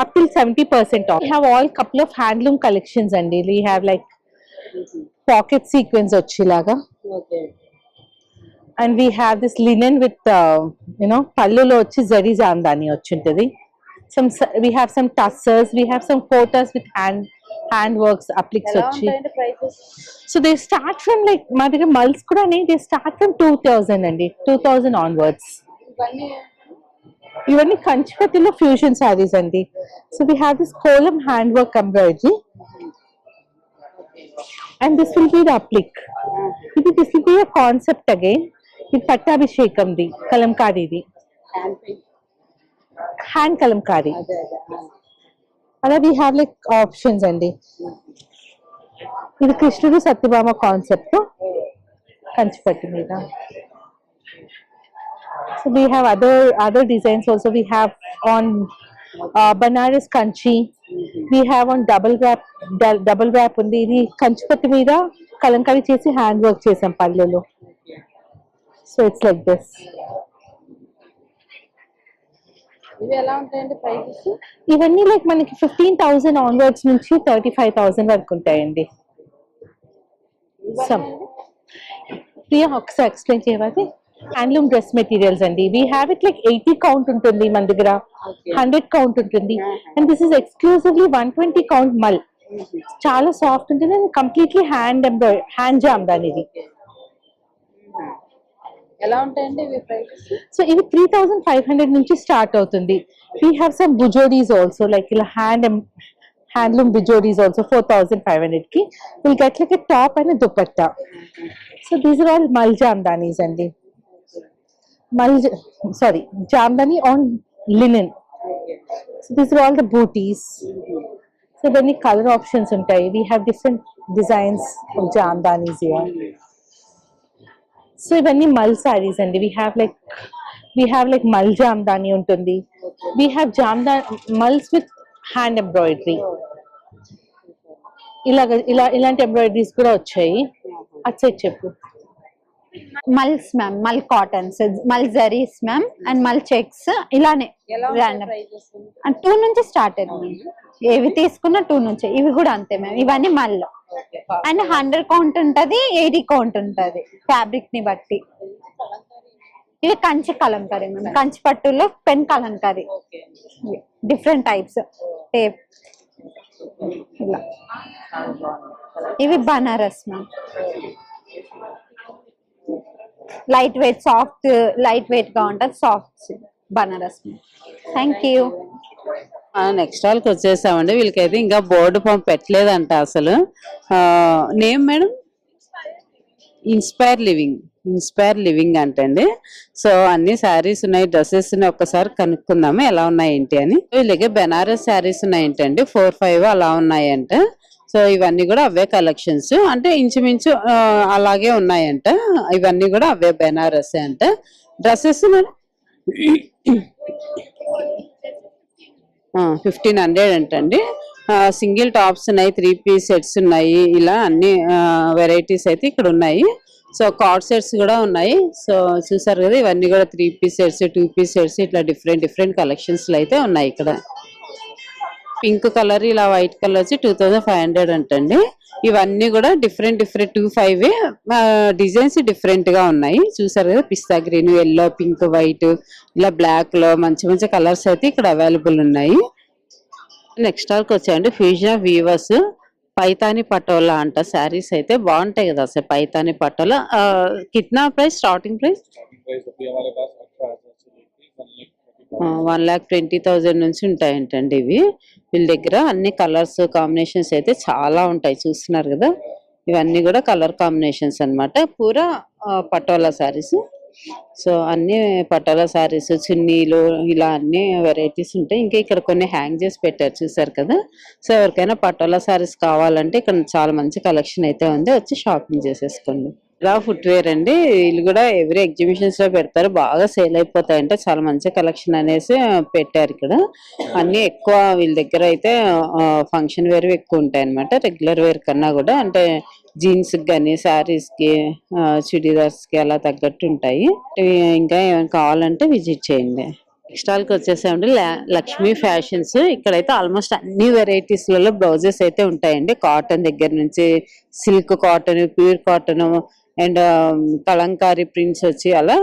up till 70% off. We have all couple of handloom collections, and we have like pocket sequins vachi laga. Okay. And we have this linen with pallu lo vachi zari jamdani vachuntadi. We have some tussers, we have some quotas with handworks appliques vachi. So they start from like మా దగ్గర మల్స్ కూడా they start from 2,000 అండి, 2,000 onwards. ఇవన్నీ కంచిపట్టిలో fusion saris అండి. So we have this kolam handwork embroidery, and this will be the applique. This will be a concept again. ఇది పట్టాభిషేకంది, కలంకారీది, hand Kalamkari. అలా we have like options అండి. ఇది కృష్ణుడు సత్యభామ కాన్సెప్ట్ కంచిపట్టు మీద. So we have other designs also. We have on Banaras Kanchi. We have on double wrap ఉంది. ఇది కంచిపట్టు మీద కలంకారీ చేసి హ్యాండ్ వర్క్ చేసాం పల్లెలో. So it's like this. ఇవన్నీ లైక్ మనకి 15,000 ఆన్వర్డ్స్ నుంచి 35,000 వరకు ఉంటాయండి. ప్రియా ఒకసారి ఎక్స్ప్లెయిన్ చేయవాలి. హ్యాండ్లూమ్ డ్రెస్ మెటీరియల్స్ అండి. We have it like 80 count ఉంటుంది మన దగ్గర, 100 కౌంట్ ఉంటుంది. And this is exclusively 120 count మల్. చాలా సాఫ్ట్ ఉంటుంది అండ్ కంప్లీట్లీ హ్యాండ్ జామ్ దానిది. ఎలా ఉంటాయండి ఇవి ప్రైసెస్? సో ఇవి 3,500 నుంచి స్టార్ట్ అవుతుంది. వీ హ్యావ్ సమ్ బుజోడీస్ ఆల్సో, లైక్ ఇలా హ్యాండ్లూమ్ బిజోడీస్ ఆల్సో 4,500 కి. Will get like a top and dupatta. So these are all mul jamdanis అండి. Jamdani on linen. So these are all the butis. So ఇవన్నీ కలర్ ఆప్షన్స్ ఉంటాయి. We have different designs of jamdanis here. So ఇవన్నీ మల్ సారీస్ అండి. We have like మల్ జామ్దానీ ఉంటుంది. We have మల్స్ with hand embroidery. ఇలాంటి embroideries కూడా వచ్చాయి. అటు సైడ్ చెప్పు. మల్స్ మ్యామ్, మల్ కాటన్స్, మల్ జరీస్ మ్యామ్, అండ్ మల్ చెక్స్ ఇలానే 2 నుంచి స్టార్ట్ అయింది. ఏవి తీసుకున్నా 2 నుంచి. ఇవి కూడా అంతే మ్యామ్. ఇవన్నీ మల్ అండ్ 100 కౌంట్ ఉంటది, 80 కౌంట్ ఉంటది ఫ్యాబ్రిక్ ని బట్టి. ఇవి కంచి కలంకారీ మ్యామ్, కంచి పట్టులో pen Kalamkari, different types tape ఇలా. ఇవి Banaras ma'am, light weight, soft light weight గా ఉంటుంది, soft Banaras ma'am. Thank you. Next వాళ్ళకి వచ్చేసామండి. వీళ్ళకైతే ఇంకా బోర్డు పెట్టలేదంట అసలు. Name madam? ఇన్స్పైర్ లివింగ్ అంటండి. సో అన్ని శారీస్ ఉన్నాయి, డ్రెస్సెస్ ఉన్నాయి. ఒక్కసారి కనుక్కుందాము ఎలా ఉన్నాయి ఏంటి అని. వీళ్ళకి బెనారస్ శారీస్ ఉన్నాయంటండి, 4-5 అలా ఉన్నాయంట. సో ఇవన్నీ కూడా అవే కలెక్షన్స్, అంటే ఇంచుమించు అలాగే ఉన్నాయంట. ఇవన్నీ కూడా అవే బెనారస్ అంట. డ్రెస్సెస్ మేడం 1500 అంటండి. సింగిల్ టాప్స్ ఉన్నాయి, 3-piece సెట్స్ ఉన్నాయి, ఇలా అన్ని వెరైటీస్ అయితే ఇక్కడ ఉన్నాయి. సో కార్డ్ సెట్స్ కూడా ఉన్నాయి. సో చూసారు కదా, ఇవన్నీ కూడా 3-piece సెట్స్, 2-piece సెట్స్, ఇట్లా డిఫరెంట్ కలెక్షన్స్ అయితే ఉన్నాయి ఇక్కడ. పింక్ కలర్, ఇలా వైట్ కలర్ వచ్చి 2500 అంటండి. ఇవన్నీ కూడా డిఫరెంట్ 2-5 డిజైన్స్ డిఫరెంట్ గా ఉన్నాయి. చూసారు కదా, పిస్తా గ్రీన్, ఎల్లో, పింక్, వైట్, ఇలా బ్లాక్ లో మంచి కలర్స్ అయితే ఇక్కడ అవైలబుల్ ఉన్నాయి. నెక్స్ట్ వాళ్ళకి వచ్చాయండి fusion of weavers, Paithani Patola అంట. శారీస్ అయితే బాగుంటాయి కదా అసలు. పైతాని పటోలా కిतना ప్రైస్, స్టార్టింగ్ ప్రైస్? 1,20,000 నుంచి ఉంటాయంటండి ఇవి. వీళ్ళ దగ్గర అన్ని కలర్స్ కాంబినేషన్స్ అయితే చాలా ఉంటాయి, చూస్తున్నారు కదా. ఇవన్నీ కూడా కలర్ కాంబినేషన్స్ అన్నమాట. పూరా పటోలా శారీస్. సో అన్ని పటోలా శారీస్, చున్నీలు, ఇలా అన్ని వెరైటీస్ ఉంటాయి. ఇంకా ఇక్కడ కొన్ని హ్యాంగ్ చేసి పెట్టారు, చూసారు కదా. సో ఎవరికైనా పటోలా శారీస్ కావాలంటే ఇక్కడ చాలా మంచి కలెక్షన్ అయితే ఉంది, వచ్చి షాపింగ్ చేసేసుకోండి. ఇలా ఫుట్వేర్ అండి, వీళ్ళు కూడా ఎవ్రీ ఎగ్జిబిషన్స్ లో పెడతారు, బాగా సేల్ అయిపోతాయంటే. చాలా మంచి కలెక్షన్ అనేసి పెట్టారు ఇక్కడ. అన్ని ఎక్కువ వీళ్ళ దగ్గర అయితే ఫంక్షన్ వేర్ ఎక్కువ ఉంటాయి అనమాట, రెగ్యులర్ వేర్ కన్నా కూడా. అంటే జీన్స్ కానీ, శారీస్ కి, చుడీదార్స్ కి అలా తగ్గట్టు ఉంటాయి. ఇంకా ఏమైనా కావాలంటే విజిట్ చేయండి. నెక్స్ట్ వాళ్ళకి వచ్చేసామండి లక్ష్మీ ఫ్యాషన్స్. ఇక్కడైతే ఆల్మోస్ట్ అన్ని వెరైటీస్ లలో బ్లౌజెస్ అయితే ఉంటాయండి. కాటన్ దగ్గర నుంచి silk cotton, pure cotton, and Kalamkari prints వచ్చి, అలా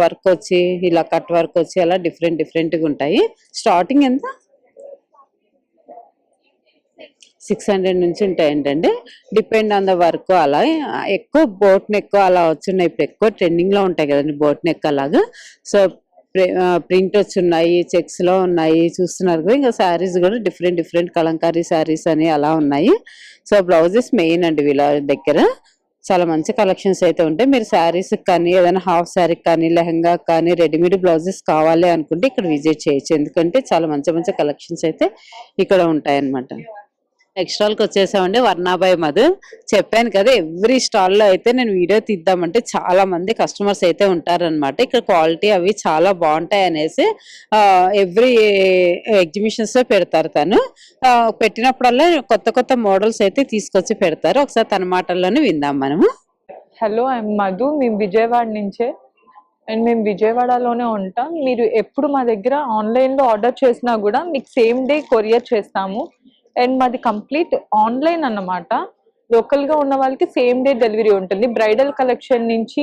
వర్క్ వచ్చి, ఇలా కట్ వర్క్ వచ్చి, అలా డిఫరెంట్ గా ఉంటాయి. స్టార్టింగ్ ఎంత? 600 నుంచి ఉంటాయంటండి, డిపెండ్ ఆన్ ద వర్క్. అలా ఎక్కువ బోట్ నెక్ అలా వచ్చున్నాయి, ఇప్పుడు ఎక్కువ ట్రెండింగ్ లో ఉంటాయి కదండి బోట్ నెక్ అలాగా. సో ప్రింట్ వచ్చి ఉన్నాయి, చెక్స్ లో ఉన్నాయి, చూస్తున్నారు కదా. ఇంకా శారీస్ కూడా డిఫరెంట్ కలంకారీ శారీస్ అని అలా ఉన్నాయి. సో బ్లౌజెస్ మెయిన్ అండి వీళ్ళ దగ్గర. చాలా మంచి కలెక్షన్స్ అయితే ఉంటాయి. మీరు శారీస్ కానీ, ఏదైనా హాఫ్ శారీ కానీ, లెహంగా కానీ, రెడీమేడ్ బ్లౌజెస్ కావాలి అనుకుంటే ఇక్కడ విజిట్ చేయొచ్చు, ఎందుకంటే చాలా మంచి కలెక్షన్స్ అయితే ఇక్కడ ఉంటాయి అన్నమాట. నెక్స్ట్ స్టాల్కి వచ్చేసామండి, వర్ణాబాయ్ మధు. చెప్పాను కదా, ఎవ్రీ స్టాల్ లో అయితే నేను వీడియో తీద్దామంటే చాలా మంది కస్టమర్స్ అయితే ఉంటారనమాట. ఇక్కడ క్వాలిటీ అవి చాలా బాగుంటాయి అనేసి ఎవ్రీ ఎగ్జిబిషన్స్ లో పెడతారు తను. పెట్టినప్పుడల్లా కొత్త మోడల్స్ అయితే తీసుకొచ్చి పెడతారు. ఒకసారి తన మాటల్లోనే విందాం మనము. Hello, I'm Madhu. మేము విజయవాడ నుంచే, అండ్ మేము విజయవాడలోనే ఉంటాం. మీరు ఎప్పుడు మా దగ్గర ఆన్లైన్లో ఆర్డర్ చేసినా కూడా మీకు సేమ్ డే కొరియర్ చేస్తాము. అండ్ మాది కంప్లీట్ ఆన్లైన్ అన్నమాట. లోకల్గా ఉన్న వాళ్ళకి సేమ్ డే డెలివరీ ఉంటుంది. బ్రైడల్ కలెక్షన్ నుంచి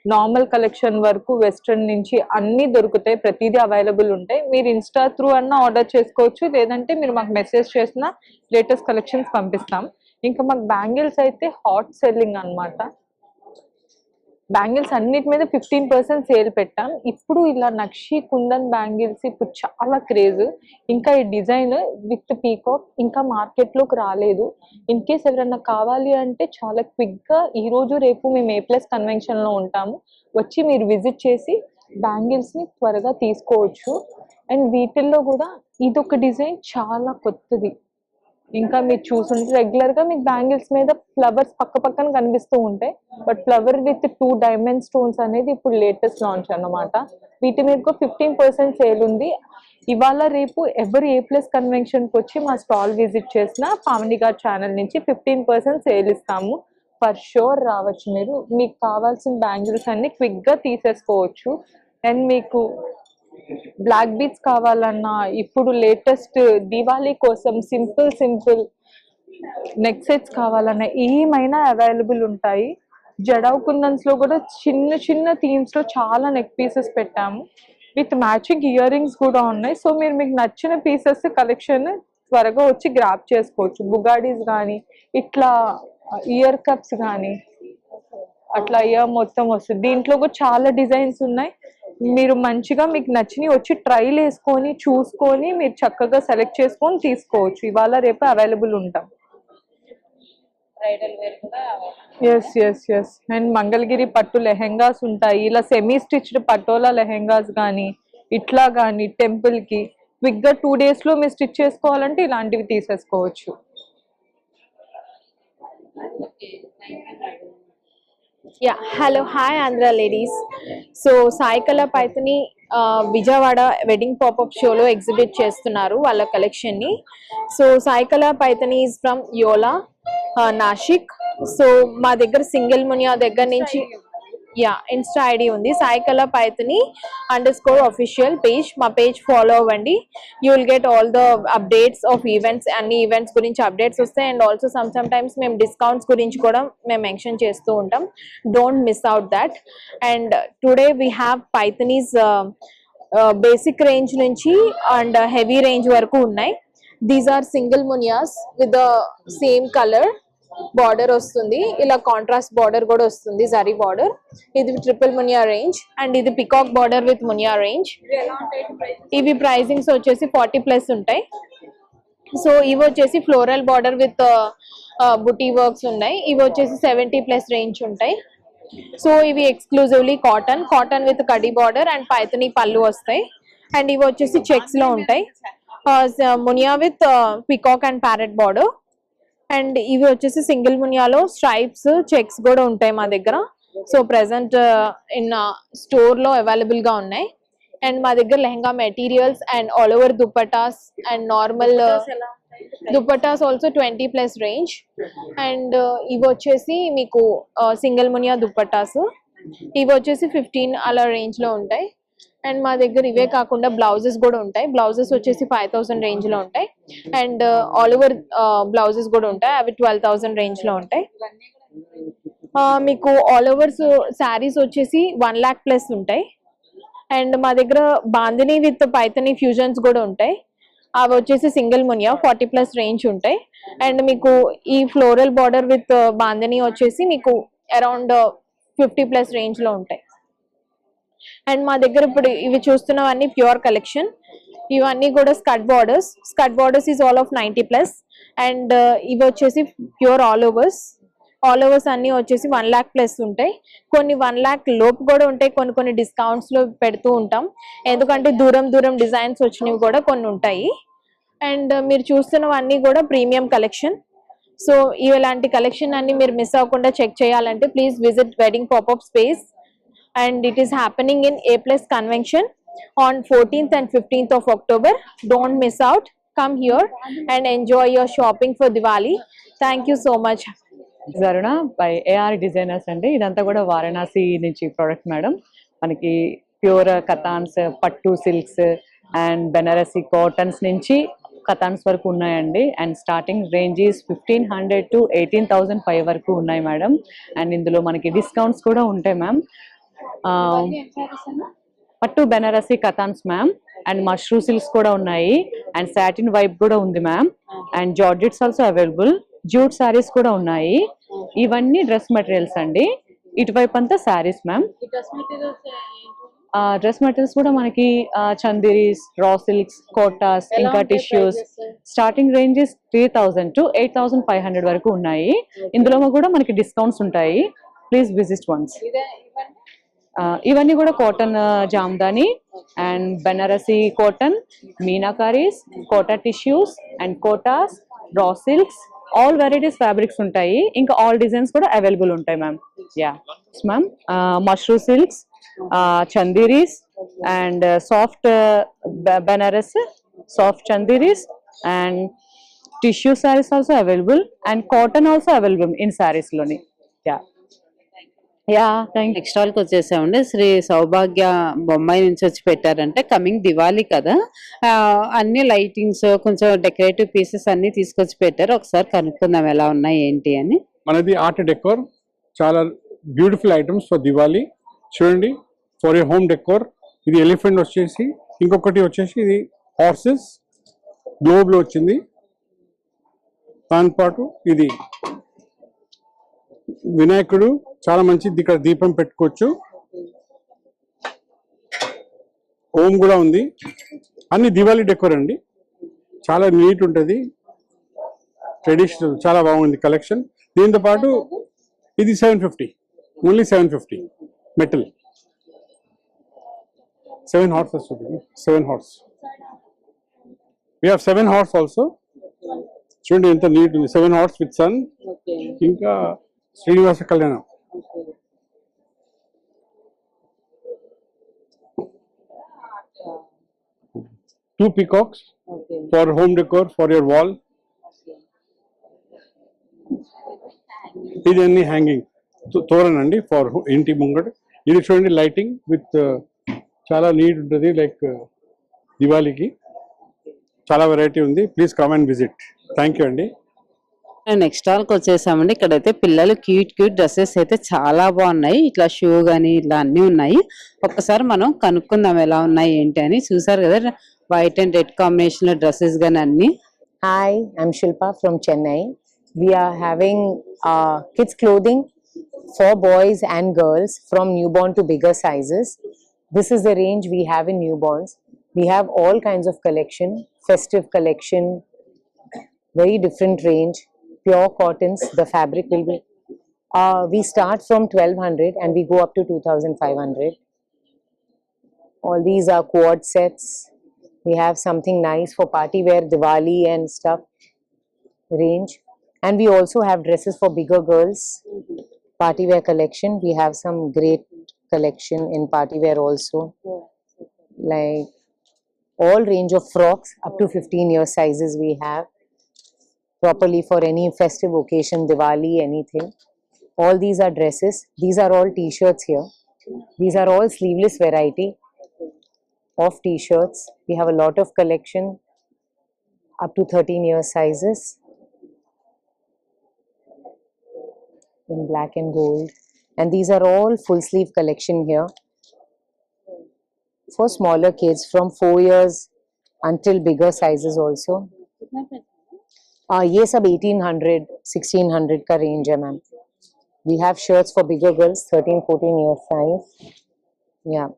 నార్మల్ కలెక్షన్ వరకు, వెస్ట్రన్ నుంచి అన్నీ దొరుకుతాయి, ప్రతిదీ అవైలబుల్ ఉంటాయి. మీరు ఇన్స్టా త్రూ అన్న ఆర్డర్ చేసుకోవచ్చు, లేదంటే మీరు మాకు మెసేజ్ చేసిన లేటెస్ట్ కలెక్షన్స్ పంపిస్తాం. ఇంకా మాకు బ్యాంగిల్స్ అయితే హాట్ సెల్లింగ్ అన్నమాట. బ్యాంగిల్స్ అన్నిటి మీద 15% సేల్ పెట్టాం. ఇప్పుడు ఇలా నక్షి కుందన్ బ్యాంగిల్స్ ఇప్పుడు చాలా క్రేజ్. ఇంకా ఈ డిజైన్ విత్ పీకాక్ ఇంకా మార్కెట్లోకి రాలేదు. ఇన్ కేస్ ఎవరైనా కావాలి అంటే చాలా క్విక్గా ఈ రోజు రేపు మేము A+ కన్వెన్షన్లో ఉంటాము, వచ్చి మీరు విజిట్ చేసి బ్యాంగిల్స్ని త్వరగా తీసుకోవచ్చు. అండ్ వీటిల్లో కూడా ఇదొక డిజైన్ చాలా కొత్తది. ఇంకా మీరు చూసుంటే రెగ్యులర్గా మీకు బ్యాంగిల్స్ మీద ఫ్లవర్స్ పక్కన కనిపిస్తూ ఉంటాయి, but flower with 2 diamond stones అనేది ఇప్పుడు లేటెస్ట్ లాంచ్ అన్నమాట. వీటి మీద 15% సేల్ ఉంది. ఇవాళ రేపు ఎవరు A+ కన్వెన్షన్కి వచ్చి మా స్టాల్ విజిట్ చేసినా పావని గారి ఛానల్ నుంచి 15% సేల్ ఇస్తాము. ఫర్ షూర్ రావచ్చు మీరు. మీకు కావాల్సిన బ్యాంగిల్స్ అన్ని క్విక్గా తీసేసుకోవచ్చు. అండ్ మీకు బ్లాక్ బీడ్స్ కావాలన్నా, ఇప్పుడు లేటెస్ట్ దివాళీ కోసం సింపుల్ నెక్ సెట్స్ కావాలన్నా ఏమైనా అవైలబుల్ ఉంటాయి. జడావ్ కుందన్స్ లో కూడా చిన్న చిన్న థీమ్స్ లో చాలా నెక్ పీసెస్ పెట్టాము. విత్ మ్యాచింగ్ ఇయర్ రింగ్స్ కూడా ఉన్నాయి. సో మీకు నచ్చిన పీసెస్ కలెక్షన్ త్వరగా వచ్చి గ్రాప్ చేసుకోవచ్చు. బుగాడీస్ కానీ ఇట్లా ఇయర్ కప్స్ కానీ అట్లా ఇయర్ మొత్తం వస్తుంది. దీంట్లో కూడా చాలా డిజైన్స్ ఉన్నాయి. మీరు మంచిగా మీకు నచ్చినవి వచ్చి ట్రైల్ వేసుకొని చూసుకొని మీరు చక్కగా సెలెక్ట్ చేసుకొని తీసుకోవచ్చు. ఇవాళ రేపు అవైలబుల్ ఉంటాం. S S S and Mangalagiri పట్టు లెహెంగాస్ ఉంటాయి. ఇలా సెమీ స్టిచ్డ్ పటోలా లెహెంగాస్ కానీ ఇట్లా కానీ టెంపుల్ కి క్విక్ గా 2 days లో మీరు స్టిచ్ చేసుకోవాలంటే ఇలాంటివి తీసేసుకోవచ్చు. Yeah, hello, hi Andhra ladies. So Saikala Paithani Vijayawada wedding pop up షోలో ఎగ్జిబిట్ చేస్తున్నారు వాళ్ళ కలెక్షన్ ని. So Saikala Paithani is from Yeola Nashik. So మా దగ్గర సింగిల్ మునియా దగ్గర నుంచి ఇన్స్టా ఐడి ఉంది సాయికళ పైథని _official పేజ్. మా పేజ్ ఫాలో అవ్వండి. You will get all the updates of events. అన్ని ఈవెంట్స్ గురించి అప్డేట్స్ వస్తాయి. అండ్ ఆల్సో సమ్ టైమ్స్ మేము డిస్కౌంట్స్ గురించి కూడా మేము మెన్షన్ చేస్తూ ఉంటాం. Don't miss out that. And today we have Paithanis basic range నుంచి అండ్ హెవీ రేంజ్ వరకు ఉన్నాయి. These are single munias with the same colour border వస్తుంది. ఇలా కాంట్రాస్ట్ బార్డర్ కూడా వస్తుంది, జరీ బార్డర్. ఇది ట్రిపుల్ మునియా రేంజ్ అండ్ ఇది peacock border with muniya range. ఇవి ప్రైజింగ్స్ వచ్చేసి 40+ ఉంటాయి. సో ఇవి వచ్చేసి floral border with buti works ఉన్నాయి. ఇవి వచ్చేసి 70+ రేంజ్ ఉంటాయి. సో ఇవి ఎక్స్క్లూజివ్లీ కాటన్ విత్ కడి బార్డర్ అండ్ పైథనీ పళ్ళు వస్తాయి. అండ్ ఇవి వచ్చేసి చెక్స్ లో ఉంటాయి. Muniya with peacock and parrot border. And ఇవి వచ్చేసి సింగిల్ మునియాలో స్ట్రైప్స్ చెక్స్ కూడా ఉంటాయి మా దగ్గర. సో ప్రెసెంట్ ఇన్ స్టోర్ లో అవైలబుల్ గా ఉన్నాయి. అండ్ మా దగ్గర lehenga materials and all over dupattas and normal dupattas also 20+ range. And ఇవి వచ్చేసి మీకు సింగిల్ మునియా దుపట్టాస్. ఇవి వచ్చేసి 15 అలా రేంజ్ లో ఉంటాయి. అండ్ మా దగ్గర ఇవే కాకుండా బ్లౌజెస్ కూడా ఉంటాయి. బ్లౌజెస్ వచ్చేసి 5000 రేంజ్ లో ఉంటాయి. అండ్ ఆల్ ఓవర్ బ్లౌజెస్ కూడా ఉంటాయి. అవి 12,000 రేంజ్ లో ఉంటాయి. మీకు ఆల్ ఓవర్ శారీస్ వచ్చేసి 1 lakh+ ఉంటాయి. అండ్ మా దగ్గర బాందిని విత్ పైథనీ ఫ్యూజన్స్ కూడా ఉంటాయి. అవి వచ్చేసి సింగిల్ మునియా 40+ రేంజ్ ఉంటాయి. అండ్ మీకు ఈ ఫ్లోరల్ బార్డర్ విత్ బాందిని వచ్చేసి మీకు అరౌండ్ 50+ రేంజ్ లో ఉంటాయి. అండ్ మా దగ్గర ఇప్పుడు ఇవి చూస్తున్నవన్నీ ప్యూర్ కలెక్షన్. ఇవన్నీ కూడా skirt borders is all of 90+. And ఇవి వచ్చేసి ప్యూర్ ఆల్ ఓవర్స్ అన్ని వచ్చేసి 1 lakh+ ఉంటాయి. కొన్ని 1 lakh లోపు కూడా ఉంటాయి. కొన్ని డిస్కౌంట్స్ లో పెడుతూ ఉంటాం. ఎందుకంటే దూరం డిజైన్స్ వచ్చినవి కూడా కొన్ని ఉంటాయి. అండ్ మీరు చూస్తున్నవన్నీ కూడా ప్రీమియం కలెక్షన్. సో ఇలాంటి కలెక్షన్ అన్ని మీరు మిస్ అవ్వకుండా చెక్ చేయాలంటే please visit wedding popup space. And it is happening in A+ Convention on 14th and 15th of October. Don't miss out. Come here and enjoy your shopping for Diwali. Thank you so much. Zaruna by AR Designers అండి. ఇదంతా కూడా వారణాసి నుంచి product madam. మనకి pure కతాన్స్, పట్టు silks and Banarasi cottons నుంచి కతాన్స్ వరకు ఉన్నాయండి. And starting range 1500 to 18,500 వరకు ఉన్నాయి మేడం. అండ్ ఇందులో మనకి డిస్కౌంట్స్ కూడా ఉంటాయి మ్యామ్. పట్టు Banarasi katans ma'am. And mashru silks కూడా ఉన్నాయి. అండ్ సాటిన్ వైబ్ కూడా ఉంది ma'am. And georgettes also available. Jute sarees కూడా ఉన్నాయి. ఇవన్నీ డ్రెస్ మెటీరియల్స్ అండి. ఇటువైపు అంతా సారీస్ మ్యామ్. డ్రెస్ మెటీరియల్స్ కూడా మనకి చందేరీస్, రా సిల్క్స్, కోటాస్, ఇంకా టిష్యూస్. స్టార్టింగ్ రేంజెస్ 3,000 to 8,500 వరకు ఉన్నాయి. ఇందులో కూడా మనకి డిస్కౌంట్స్ ఉంటాయి. Please visit once. ఇవన్నీ కూడా cotton Jamdani and Banarasi cotton, Meenakaris, Kota tissues and Kotas, raw silks, all varieties fabrics ఉంటాయి. ఇంకా ఆల్ డిజైన్స్ కూడా అవైలబుల్ ఉంటాయి ma'am. Ma'am Mashru silks, Chanderis and soft Banaras, soft Chanderis and tissue sarees also available and cotton also available in sarees loni. Next స్టాల్కి వచ్చేసామండి. శ్రీ సౌభాగ్య బొమ్మాయి నుంచి వచ్చి పెట్టారంటే coming Diwali కదా, అన్ని లైటింగ్స్ కొంచెం డెకరేటివ్ పీసెస్ అన్ని తీసుకొచ్చి పెట్టారు. ఒకసారి కనుక్కుందాం ఎలా ఉన్నాయి ఏంటి అని. మనది ఆర్ట్ డెకోర్ చాలా బ్యూటిఫుల్ ఐటమ్స్ ఫర్ దివాలి చూడండి, ఫర్ ఏ హోమ్ డెకోర్. ఇది ఎలిఫెంట్ వచ్చేసి, ఇంకొకటి వచ్చేసి ఇది హార్సెస్ గ్లోబ్ లో వచ్చింది. దాంతోపాటు ఇది వినాయకుడు, చాలా మంచిది, ఇక్కడ దీపం పెట్టుకోవచ్చు. ఓం కూడా ఉంది. అన్ని దివాలి డెకోర్ అండి, చాలా నీట్ ఉంటుంది, ట్రెడిషనల్, చాలా బాగుంది కలెక్షన్. దీంతో పాటు ఇది 750, ఓన్లీ 750 మెటల్. 7 horse వస్తుంది, 7 horse. We have 7 horse also. చూడండి ఎంత నీట్ ఉంది, 7 horse with sun. ఇంకా Srinivasa Kalyanam. Two peacocks for home decor, for your wall. ఇది అన్ని హ్యాంగింగ్ తోరన్ అండి ఫర్ ఇంటి ముంగడు. ఇది చూడండి లైటింగ్ విత్ చాలా నీట్ ఉంటుంది, లైక్ దివాళీకి. చాలా వెరైటీ ఉంది. Please come and visit. Thank you అండి. నెక్స్ట్ స్టాల్కి వచ్చేసామండి. ఇక్కడైతే పిల్లలు క్యూట్ డ్రెస్సెస్ అయితే చాలా బాగున్నాయి. ఇట్లా షూ గానీ ఇట్లా అన్ని ఉన్నాయి. ఒక్కసారి మనం కనుక్కుందాం ఎలా ఉన్నాయి ఏంటి అని. చూసారు కదా వైట్ అండ్ రెడ్ కాంబినేషన్ లో డ్రెస్సెస్ గానీ అన్ని. Hi, I'm Shilpa from Chennai. We are having kids clothing for boys and girls from newborn to bigger sizes. This is the range we have in newborns. We have all kinds of collection, festive collection, very different range, pure cottons. The fabric will be, we start from 1200 and we go up to 2500. All these are quad sets. We have something nice for party wear, Diwali and stuff range. And we also have dresses for bigger girls, party wear collection. We have some great collection in party wear also, like all range of frocks up to 15-year sizes we have, properly for any festive occasion, Diwali, anything. All these are dresses. These are all t-shirts here. These are all sleeveless variety of t-shirts. We have a lot of collection up to 13-year sizes in black and gold. And these are all full sleeve collection here for smaller kids from 4 years until bigger sizes also. ये सब 1800 1600 का range है ma'am. We have shirts for bigger girls 13-14 year size. Yeah,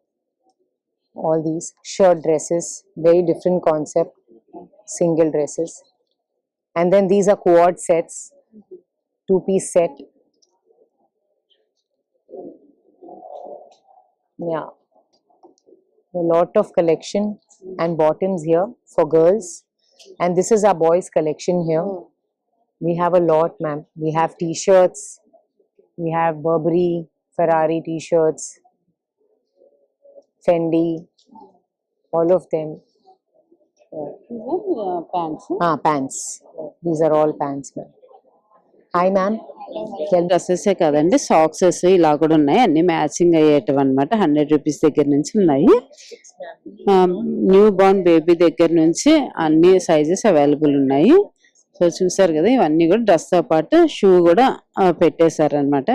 all these shirt dresses, very different concept, single dresses. And then these are quad sets, 2-piece set. Yeah, a lot of collection and bottoms here for girls. And this is our boys collection here. We have a lot, ma'am. We have t-shirts, we have Burberry, Ferrari t-shirts, Fendi, all of them. Pants. Pants. These are all pants, ma'am. Hi, ma'am. Dresses కదండి, socks ఇలా కూడా ఉన్నాయి. అన్ని matching అయ్యేటివి అనమాట. 100 rupees దగ్గర నుంచి ఉన్నాయి. New Born baby దగ్గర నుంచి అన్ని సైజెస్ అవైలబుల్ ఉన్నాయి. సో చూసారు కదా, ఇవన్నీ కూడా డ్రెస్ తో పాటు షూ కూడా పెట్టేశారు అనమాట.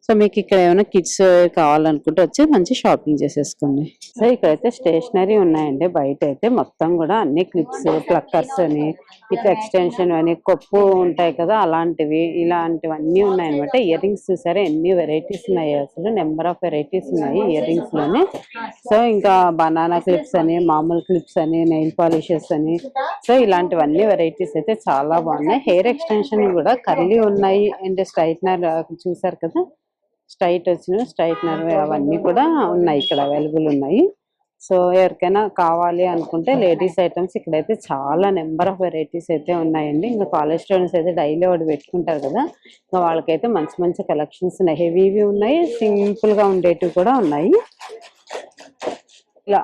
సో మీకు ఇక్కడ ఏమైనా కిడ్స్ కావాలనుకుంటే వచ్చి మంచి షాపింగ్ చేసేసుకోండి. సో ఇక్కడైతే స్టేషనరీ ఉన్నాయండి. బయట అయితే మొత్తం కూడా అన్ని క్లిప్స్, ప్లక్కర్స్ అని, ఇట్లా ఎక్స్టెన్షన్ అని, కొప్పు ఉంటాయి కదా అలాంటివి, ఇలాంటివన్నీ ఉన్నాయన్నమాట. ఇయర్ రింగ్స్ చూసారా ఎన్ని వెరైటీస్ ఉన్నాయి, అసలు నెంబర్ ఆఫ్ వెరైటీస్ ఉన్నాయి ఇయర్ రింగ్స్ లోనే. సో ఇంకా బనానా క్లిప్స్ అని, మామూలు క్లిప్స్ అని, నెయిల్ పాలిషెస్ అని, సో ఇలాంటివన్నీ వెరైటీస్ అయితే చాలా బాగున్నాయి. హెయిర్ ఎక్స్టెన్షన్ కూడా కర్లీ ఉన్నాయి అండ్ స్ట్రైట్నర్ చూసారు కదా, స్ట్రైట్ వచ్చిన స్ట్రైట్నర్ అవన్నీ కూడా ఉన్నాయి ఇక్కడ అవైలబుల్ ఉన్నాయి. సో ఎవరికైనా కావాలి అనుకుంటే లేడీస్ ఐటమ్స్ ఇక్కడైతే చాలా నెంబర్ ఆఫ్ వెరైటీస్ అయితే ఉన్నాయండి. ఇంకా కాలేజ్ స్టూడెంట్స్ అయితే డైలీ ఒకటి పెట్టుకుంటారు కదా, ఇంకా వాళ్ళకైతే మంచి మంచి కలెక్షన్స్ ఉన్నాయి. హెవీవి ఉన్నాయి, సింపుల్ గా ఉండేటివి కూడా ఉన్నాయి. ఇలా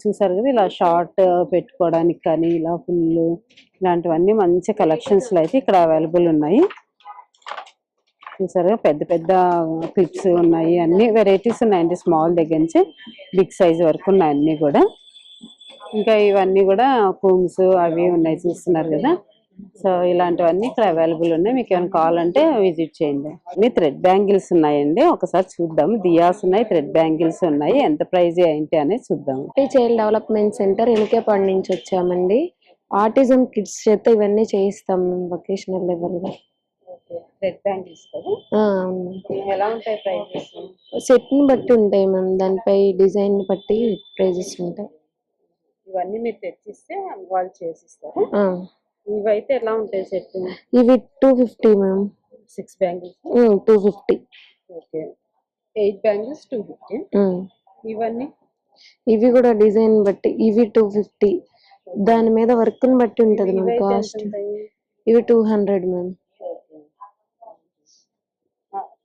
చూసారు కదా, ఇలా షార్ట్ పెట్టుకోవడానికి కానీ ఇలా ఫుల్ ఇలాంటివన్నీ మంచి కలెక్షన్స్ లో అయితే ఇక్కడ అవైలబుల్ ఉన్నాయి. చూసారు పెద్ద పెద్ద క్లిప్స్ ఉన్నాయి, అన్ని వెరైటీస్ ఉన్నాయండి. స్మాల్ దగ్గర నుంచి బిగ్ సైజ్ వరకు ఉన్నాయి అన్ని కూడా. ఇంకా ఇవన్నీ కూడా కూమ్స్ అవి ఉన్నాయి చూస్తున్నారు కదా. సో ఇలాంటివన్నీ ఇక్కడ అవైలబుల్ ఉన్నాయి. మీకు ఏమైనా కావాలంటే విజిట్ చేయండి. అన్ని థ్రెడ్ బ్యాంగిల్స్ ఉన్నాయండి, ఒకసారి చూద్దాం. దియాస్ ఉన్నాయి, థ్రెడ్ బ్యాంగిల్స్ ఉన్నాయి. ఎంత ప్రైజ్ ఏంటి అనేది చూద్దాం. చైల్డ్ డెవలప్మెంట్ సెంటర్ ఎన్కేపాడు నుంచి వచ్చామండి. ఆటిజం కిడ్స్ చేత ఇవన్నీ చేయిస్తాం మేము వొకేషనల్ లెవెల్ గా. థ్రెడ్ బ్యాంగిల్స్ కదా, ఎలా ఉంటాయి ప్రైజెస్? సెట్ ని బట్టి ఉంటాయి మ్యామ్, దానిపై డిజైన్ ని బట్టి ప్రైజెస్ ఉంటాయి. ఇవన్నీ మీరు తెచ్చిస్తే వాళ్ళు చేసిస్తారు. ఇవైతే ఎలా ఉంటాయి సెట్? ఇవి 250 మ్యామ్. 6 బ్యాంగిల్స్ 250. Okay, 8 bangles 250. ఇవన్నీ ఇవి కూడా డిజైన్ బట్టి, ఇవి 250. దాని మీద వర్క్ ని బట్టి ఉంటది మ్యామ్ కాస్ట్. ఇవి 200 మ్యామ్.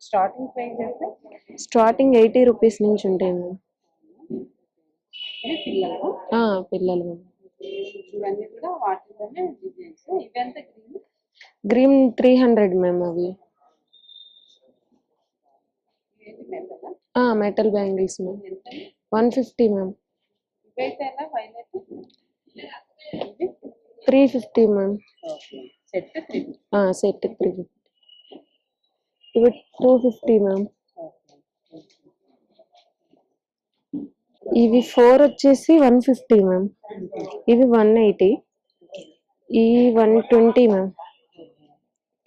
స్టార్టింగ్ ప్రైస్ అయితే స్టార్టింగ్ 80 రూపీస్ నుంచి ఉంటాయి మ్యామ్. పిల్లలు మ్యామ్. ఇవన్నీ కూడా వాటిలోనే డిజైన్స్. ఇవెంత గ్రీన్ 300 మ్యామ్. అవి మెటల్ బ్యాంగిల్స్ మ్యామ్. 150 మ్యామ్. ఇవైతే ఎలా వైలెట్ 350 మ్యామ్. సెట్ 350. సెట్ 350. ఇవి 250 మ్యామ్. ఇవి 4 వచ్చేసి 150 మ్యామ్. ఇవి 180. ఈ 120 మ్యామ్.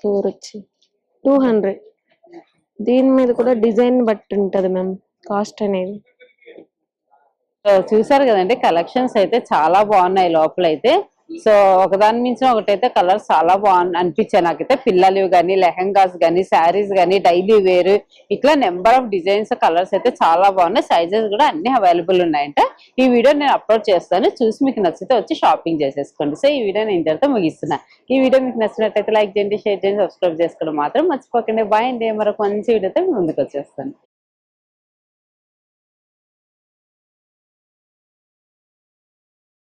4 వచ్చి 200. దీని మీద కూడా డిజైన్ బట్టి ఉంటది మ్యామ్ కాస్ట్ అనేది. చూసారు కదండి, కలెక్షన్స్ అయితే చాలా బాగున్నాయి లోపల అయితే. సో ఒకదాని మించిన ఒకటైతే కలర్స్ చాలా అనిపించాయి నాకైతే. పిల్లలు కానీ, లెహంగాస్ కానీ, శారీస్ కానీ, డైలీ వేర్, ఇట్లా నెంబర్ ఆఫ్ డిజైన్స్, కలర్స్ అయితే చాలా బాగున్నాయి. సైజెస్ కూడా అన్ని అవైలబుల్ ఉన్నాయంట. ఈ వీడియో నేను అప్లోడ్ చేస్తాను, చూసి మీకు నచ్చితే వచ్చి షాపింగ్ చేసేసుకోండి. సో ఈ వీడియో నేను ఇంతటితో ముగిస్తున్నా. ఈ వీడియో మీకు నచ్చినట్లయితే లైక్ చేయండి, షేర్ చేయండి, సబ్స్క్రైబ్ చేసుకోవడం మాత్రం మర్చిపోకండి. బాయ్ అండి, మరొక మంచి వీడియోతో ముందుకు వచ్చేస్తాను.